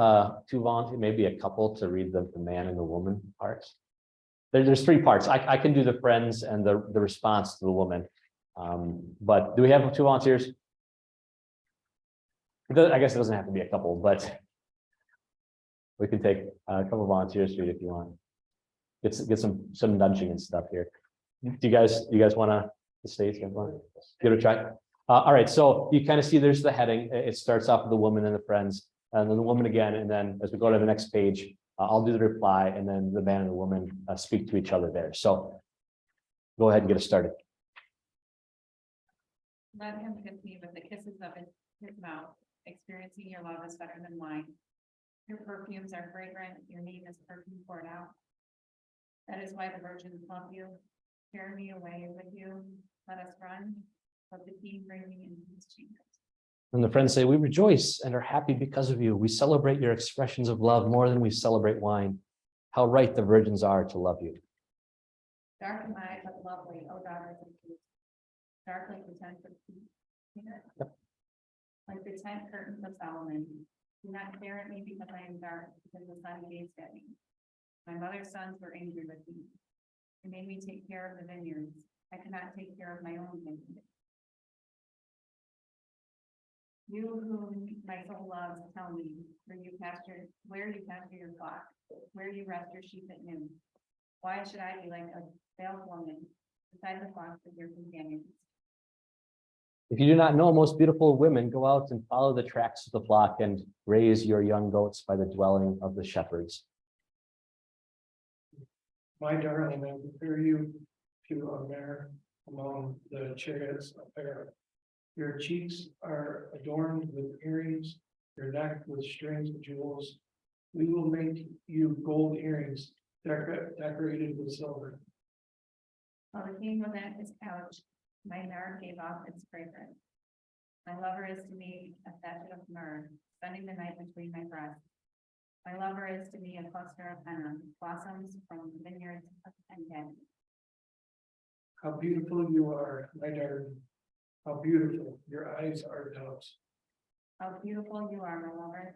two volunteers, maybe a couple, to read the man and the woman parts? There's three parts. I can do the friends and the response to the woman. But do we have two volunteers? I guess it doesn't have to be a couple, but we can take a couple of volunteers to read if you want. Get some nudging and stuff here. Do you guys want to the stage? Give it a try. All right, so you kind of see there's the heading. It starts off with the woman and the friends, and then the woman again, and then as we go to the next page, I'll do the reply, and then the man and the woman speak to each other there. So go ahead and get us started. Let him kiss me with the kisses of his mouth. Experiencing your love is better than wine. Your perfumes are fragrant. Your name is perfume poured out. That is why the virgins love you. Carry me away with you. Let us run. Let the king bring me into his chambers. And the friends say, we rejoice and are happy because of you. We celebrate your expressions of love more than we celebrate wine. How right the virgins are to love you. Dark am I, but lovely, O daughters of truth. Dark like the tent of Yep. Like the tent curtains of Solomon. Do not stare at me because I am dark, because the sun gazed at me. My mother's sons were angry with me. They made me take care of the vineyards. I cannot take care of my own vineyard. You whom my soul loves, tell me where you pasture your flock, where you rest your sheep at noon. Why should I be like a veiled woman beside the flocks of your companions? If you do not know, most beautiful women, go out and follow the tracks of the flock and raise your young goats by the dwelling of the shepherds. My darling, I prepare you to a mare among the chariots of Pharaoh. Your cheeks are adorned with earrings, your neck with strings of jewels. We will make you gold earrings decorated with silver. While the king was at his couch, my myrrh gave off its fragrance. My lover is to me a sachet of myrrh, spending the night between my breasts. My lover is to me a cluster of henna, blossoms from the vineyards of Engedi. How beautiful you are, my darling. How beautiful, your eyes are doves. How beautiful you are, my lover.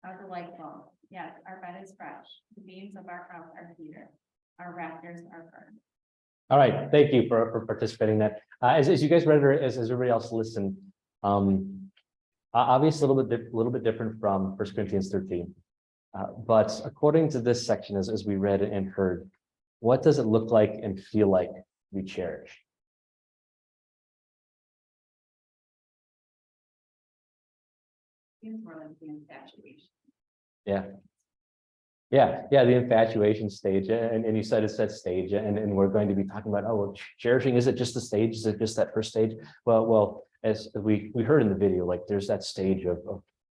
How delightful. Yes, our bed is fresh. The beams of our house are cedar. Our rafters are fern. All right, thank you for participating in that. As you guys read it, as everybody else listened, obviously a little bit different from 1 Corinthians 13. But according to this section, as we read and heard, what does it look like and feel like we cherish? seems more like the infatuation. Yeah, the infatuation stage, and you said it's that stage, and we're going to be talking about, oh, well, cherishing, is it just the stage? Is it just that first stage? Well, as we heard in the video, like there's that stage of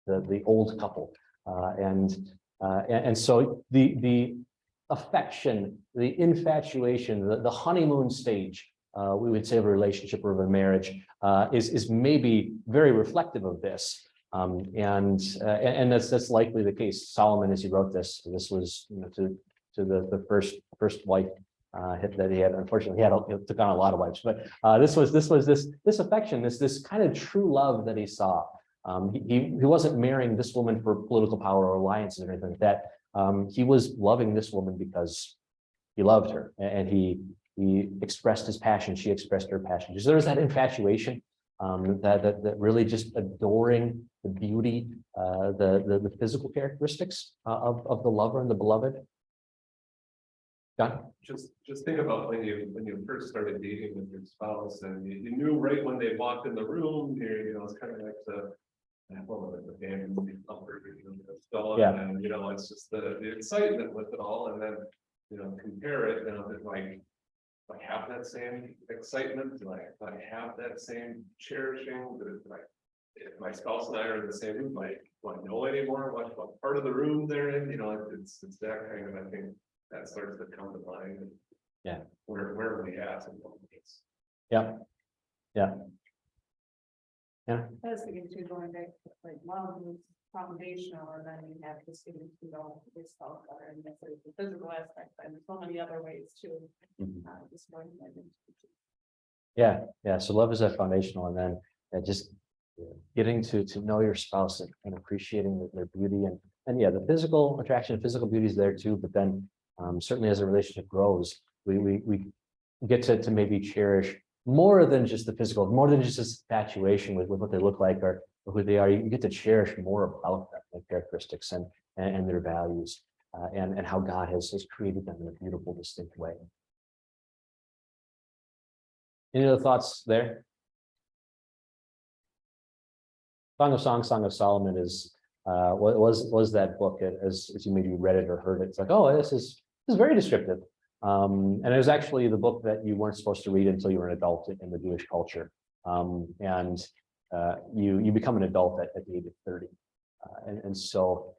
the old couple, and so the affection, the infatuation, the honeymoon stage, we would say of a relationship or of a marriage, is maybe very reflective of this. And that's likely the case. Solomon, as he wrote this was, to the first wife that he had. Unfortunately, he took on a lot of wives, but this affection, this kind of true love that he saw. He wasn't marrying this woman for political power or alliances or anything like that. He was loving this woman because he loved her, and he expressed his passion. She expressed her passion. So there was that infatuation. That really just adoring the beauty, the physical characteristics of the lover and the beloved. John? Just think about when you first started dating with your spouse, and you knew right when they walked in the room, it's kind of like the band movie Thumper, Yeah. and it's just the excitement with it all, and then compare it, it's like. Do I have that same excitement? Do I have that same cherishing? If my spouse and I are in the same room, do I know anymore what part of the room they're in? It's that kind of, I think that starts to come to mind. And Yeah. Where are we at? Yeah. I was thinking too, going back to like love is foundational, and then you have this getting to know yourself better, and that's like the physical aspect, and so many other ways too. Just going Yeah. So love is that foundational, and then just getting to know your spouse and appreciating their beauty, and yeah, the physical attraction, physical beauty is there too. But then certainly as a relationship grows, we get to maybe cherish more than just the physical, more than just this infatuation with what they look like or who they are. You get to cherish more about them, their characteristics and their values, and how God has created them in a beautiful, distinct way. Any other thoughts there? Song of Songs, Song of Solomon is was that book, as you maybe read it or heard it. It's like, oh, this is very descriptive. And it was actually the book that you weren't supposed to read until you were an adult in the Jewish culture. And you become an adult at the age of 30. And so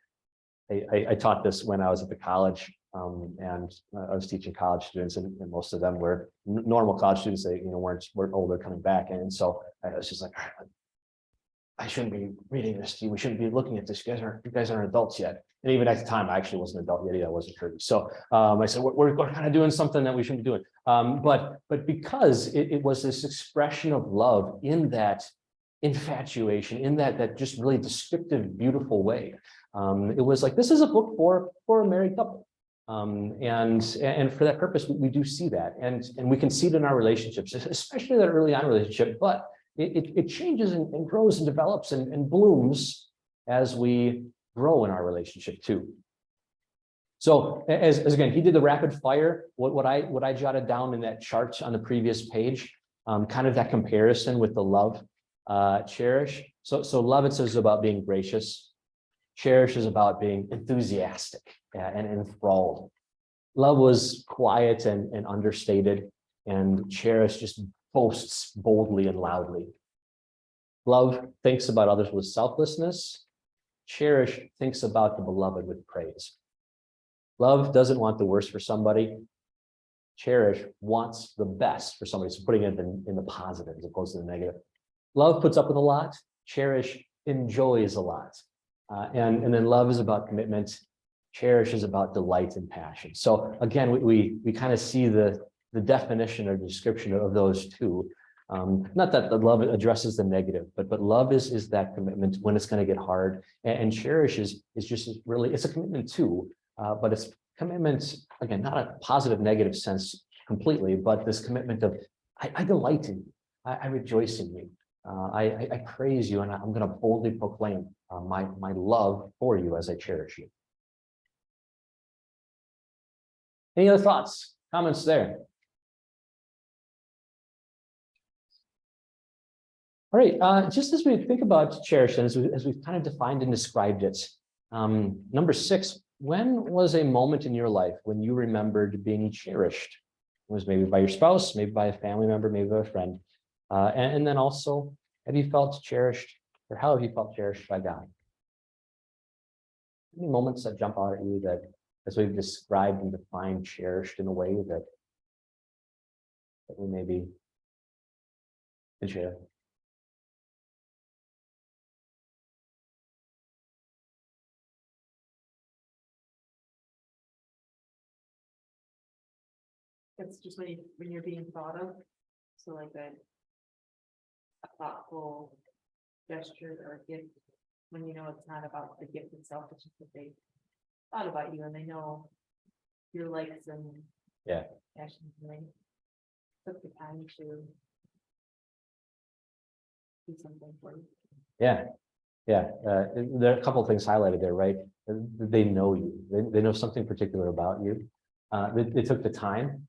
I taught this when I was at the college, and I was teaching college students, and most of them were normal college students. They weren't older coming back, and so I was just like, I shouldn't be reading this to you. We shouldn't be looking at this. You guys aren't adults yet. And even at the time, I actually wasn't an adult yet. I wasn't 30. So I said, we're kind of doing something that we shouldn't be doing. But because it was this expression of love in that infatuation, in that just really descriptive, beautiful way. It was like, this is a book for a married couple. And for that purpose, we do see that. And we can see it in our relationships, especially that early on relationship, but it changes and grows and develops and blooms as we grow in our relationship too. So as again, he did the rapid fire, what I jotted down in that chart on the previous page, kind of that comparison with the love, cherish. So love, it says, is about being gracious. Cherish is about being enthusiastic and enthralled. Love was quiet and understated, and cherish just boasts boldly and loudly. Love thinks about others with selflessness. Cherish thinks about the beloved with praise. Love doesn't want the worst for somebody. Cherish wants the best for somebody. So putting it in the positive as opposed to the negative. Love puts up with a lot. Cherish enjoys a lot. And then love is about commitment. Cherish is about delight and passion. So again, we kind of see the definition or description of those two. Not that the love addresses the negative, but love is that commitment when it's going to get hard, and cherish is just really, it's a commitment too, but it's commitment, again, not a positive negative sense completely, but this commitment of I delight in you, I rejoice in you, I praise you, and I'm going to boldly proclaim my love for you as I cherish you. Any other thoughts, comments there? All right, just as we think about cherish, and as we've kind of defined and described it, number 6, when was a moment in your life when you remembered being cherished? It was maybe by your spouse, maybe by a family member, maybe by a friend. And then also, have you felt cherished, or how have you felt cherished by God? Any moments that jump out at you that, as we've described and defined, cherished in a way that we maybe can share? It's just when you're being thought of, so like a thoughtful gesture or gift, when you know it's not about the gift itself, it's just that they thought about you and they know your likes and Yeah. passions, and they took the time to do something for you. Yeah, yeah. There are a couple of things highlighted there, right? They know you. They know something particular about you. They took the time,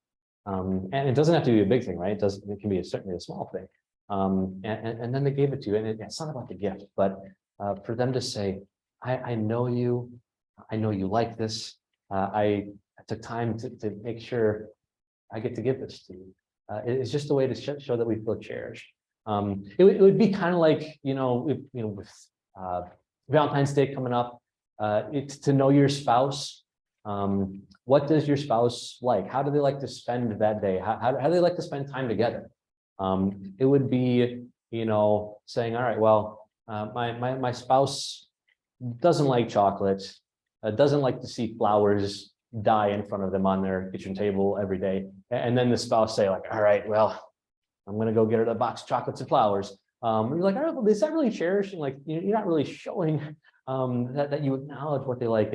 and it doesn't have to be a big thing, right? It does. It can be certainly a small thing. And then they gave it to you, and it's not about the gift, but for them to say, "I know you. I know you like this. I took time to make sure I get to give this to you." It's just a way to show that we feel cherished. It would be kind of like, with Valentine's Day coming up, it's to know your spouse. What does your spouse like? How do they like to spend that day? How do they like to spend time together? It would be, saying, all right, well, my spouse doesn't like chocolate, doesn't like to see flowers die in front of them on their kitchen table every day. And then the spouse say, like, all right, well, I'm going to go get her the box of chocolates and flowers. And you're like, all right, well, is that really cherishing? Like, you're not really showing that you acknowledge what they like.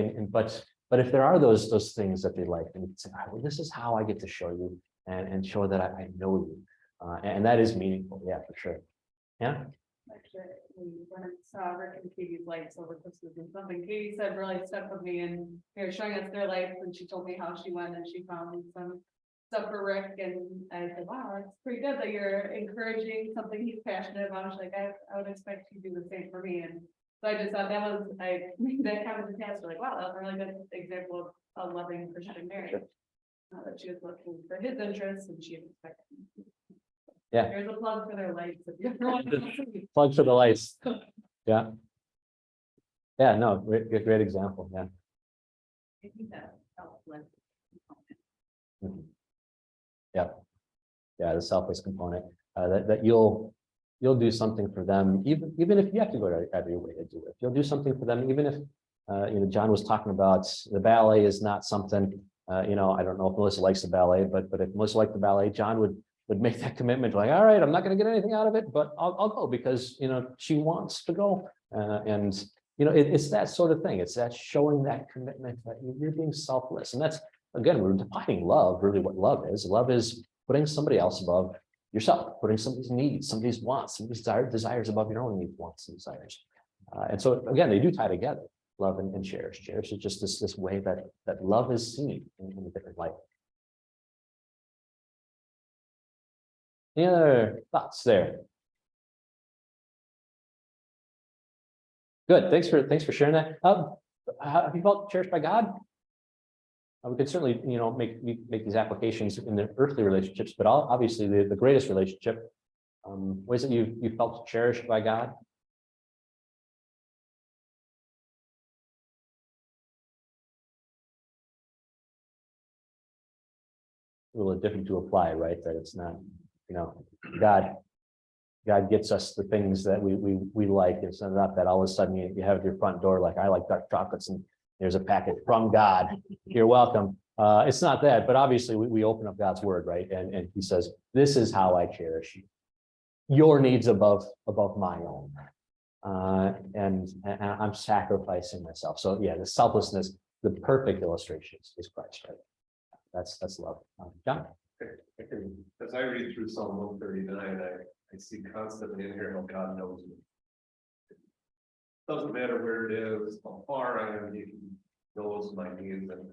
But if there are those things that they like, then you say, all right, well, this is how I get to show you and show that I know you. And that is meaningful. Yeah, for sure. Yeah. Actually, when I saw Rick and Katie's lights over Christmas and something Katie said really stuck with me, and they were showing us their lights, and she told me how she went and she found some stuff for Rick, and I said, wow, it's pretty good that you're encouraging something he's passionate about. She's like, I would expect you to do the same for me. And so I just thought I made that comment to Pastor, like, wow, that's a really good example of a loving Christian marriage. That she was looking for his interests and she expected. Yeah. There's a plug for their lights. If you ever want to see. Plug for the lights. Yeah. Yeah, no, great example. Yeah. I think that helps with. Mhm. Yeah. Yeah, the selfless component, that you'll do something for them, even if you have to go out of your way to do it. You'll do something for them, even if, John was talking about the ballet is not something, I don't know if Melissa likes the ballet, but if Melissa liked the ballet, John would make that commitment, like, all right, I'm not going to get anything out of it, but I'll go because, she wants to go. And it's that sort of thing. It's that showing that commitment that you're being selfless. And that's, again, we're defining love, really what love is. Love is putting somebody else above yourself, putting somebody's needs, somebody's wants, somebody's desires above your own needs, wants, and desires. And so again, they do tie together, love and cherish. Cherish is just this way that love is seen in a different light. Any other thoughts there? Good. Thanks for sharing that. Have you felt cherished by God? We could certainly, make these applications in the earthly relationships, but obviously the greatest relationship, ways that you felt cherished by God. A little different to apply, right? That it's not, God gets us the things that we like. It's not that all of a sudden you have your front door, like, I like dark chocolates and there's a packet from God. You're welcome. It's not that, but obviously we open up God's word, right? And he says, this is how I cherish you. Your needs above my own. And I'm sacrificing myself. So yeah, the selflessness, the perfect illustration is Christ, right? That's love. John? As I read through Psalm 139, I see constantly in here how God knows me. Doesn't matter where it is, how far I am, he knows my needs. And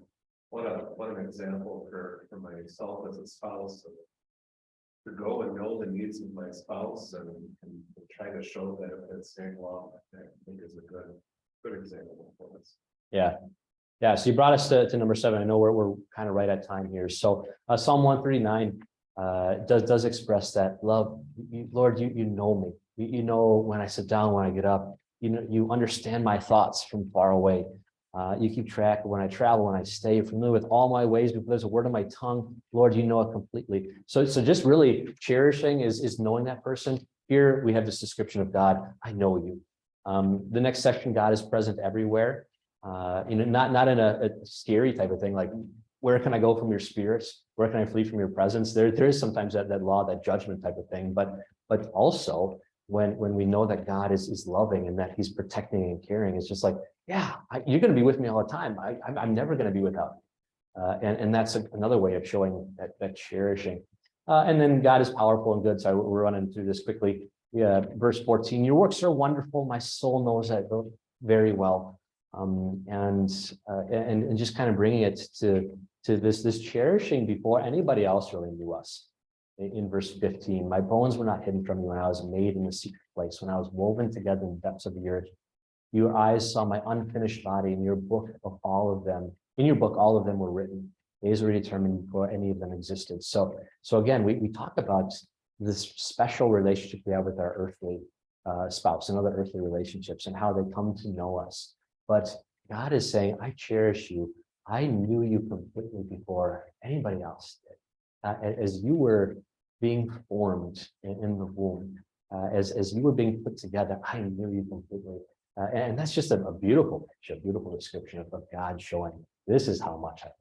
what an example for myself as a spouse of to go and know the needs of my spouse and try to show that it's saying, well, I think is a good example for us. Yeah. Yeah. So you brought us to number 7. I know we're kind of right at time here. So Psalm 139 does express that love. Lord, you know me. You know when I sit down, when I get up. You know, you understand my thoughts from far away. You keep track of when I travel, when I stay. You're familiar with all my ways. Before there's a word on my tongue, Lord, you know it completely. So just really cherishing is knowing that person. Here we have this description of God. I know you. The next section, God is present everywhere. Not in a scary type of thing, like where can I go from your spirits? Where can I flee from your presence? There is sometimes that law, that judgment type of thing, but also when we know that God is loving and that he's protecting and caring, it's just like, yeah, you're going to be with me all the time. I'm never going to be without you. And that's another way of showing that cherishing. And then God is powerful and good. So we're running through this quickly. Yeah, verse 14, your works are wonderful. My soul knows that very well. And just kind of bringing it to this cherishing before anybody else really knew us. In verse 15, my bones were not hidden from you when I was made in the secret place, when I was woven together in the depths of the earth. Your eyes saw my unfinished body. In your book, all of them were written. Days were determined before any of them existed. So again, we talk about this special relationship we have with our earthly spouse and other earthly relationships and how they come to know us. But God is saying, I cherish you. I knew you completely before anybody else did. As you were being formed in the womb, as you were being put together, I knew you completely. And that's just a beautiful picture, a beautiful description of God showing, this is how much I love.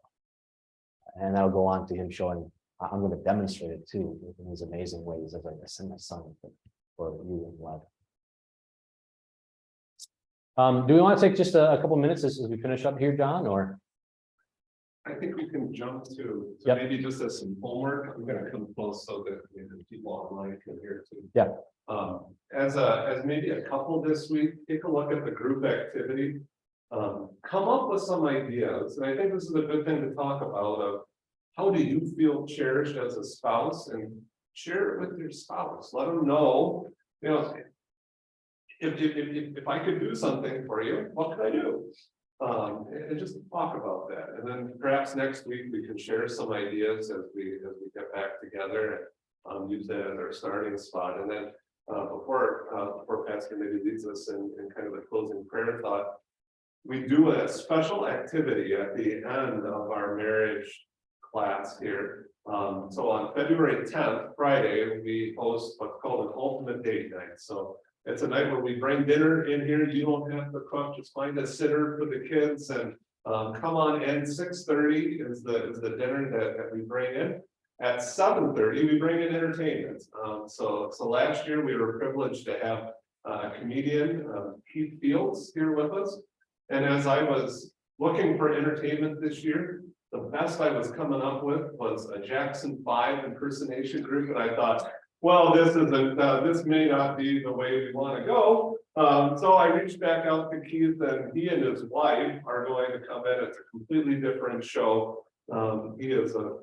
And that'll go on to him showing, I'm going to demonstrate it too in these amazing ways as I send my son for you in love. Do we want to take just a couple minutes as we finish up here, John, or? I think we can jump to Yep. maybe just as some homework. I'm going to come close so that people online can hear too. Yeah. As maybe a couple this week, take a look at the group activity. Come up with some ideas, and I think this is a good thing to talk about. Of how do you feel cherished as a spouse, and share it with your spouse. Let them know, if I could do something for you, what could I do? And just talk about that, and then perhaps next week we can share some ideas as we get back together and use that as our starting spot. And then before Pastor maybe leads us in kind of a closing prayer thought, we do a special activity at the end of our marriage class here. So on February 10th, Friday, we host what's called an ultimate date night. So it's a night where we bring dinner in here. You don't have to cook, just find a sitter for the kids and come on in. 6:30 is the dinner that we bring in. At 7:30, we bring in entertainment. So last year we were privileged to have a comedian, Keith Fields, here with us. And as I was looking for entertainment this year, the best I was coming up with was a Jackson 5 impersonation group. And I thought, well, this may not be the way we want to go. So I reached back out to Keith, and he and his wife are going to come in. It's a completely different show. He is a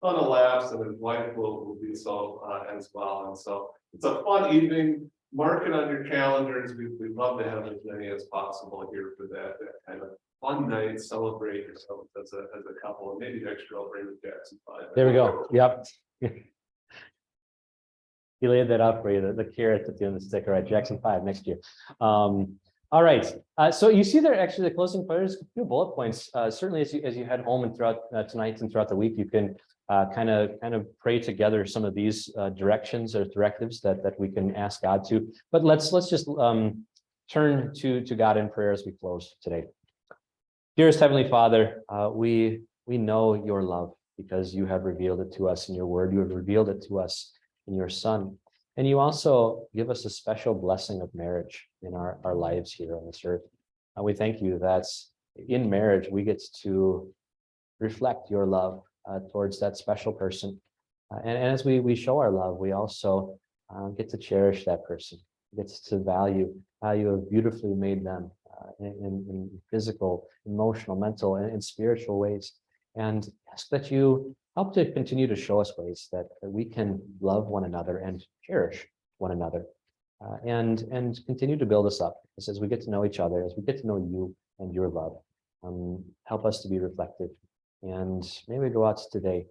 ton of laughs, and his wife will be so as well. And so it's a fun evening. Mark it on your calendars. We'd love to have as many as possible here for that kind of fun night. Celebrate yourself as a couple, and maybe next year I'll bring the Jackson 5. There we go. Yep. He laid that out for you, the carrot at the end of the stick. All right, Jackson 5 next year. All right. So you see there actually the closing prayers, a few bullet points. Certainly as you head home and throughout tonight and throughout the week, you can kind of pray together some of these directions or directives that we can ask God to. But let's just turn to God in prayer as we close today. Dearest Heavenly Father, we know your love because you have revealed it to us in your word. You have revealed it to us in your Son. And you also give us a special blessing of marriage in our lives here on this earth. We thank you that in marriage, we get to reflect your love towards that special person. And as we show our love, we also get to cherish that person, gets to value how you have beautifully made them in physical, emotional, mental, and spiritual ways. And ask that you help to continue to show us ways that we can love one another and cherish one another. And continue to build us up as we get to know each other, as we get to know you and your love. Help us to be reflective. And may we go out today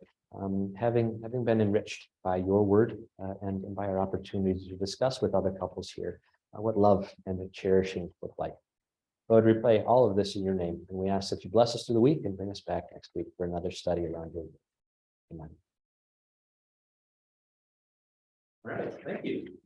having been enriched by your word and by our opportunity to discuss with other couples here what love and cherishing look like. Lord, we pray all of this in your name, and we ask that you bless us through the week and bring us back next week for another study around your word. Amen. All right, thank you.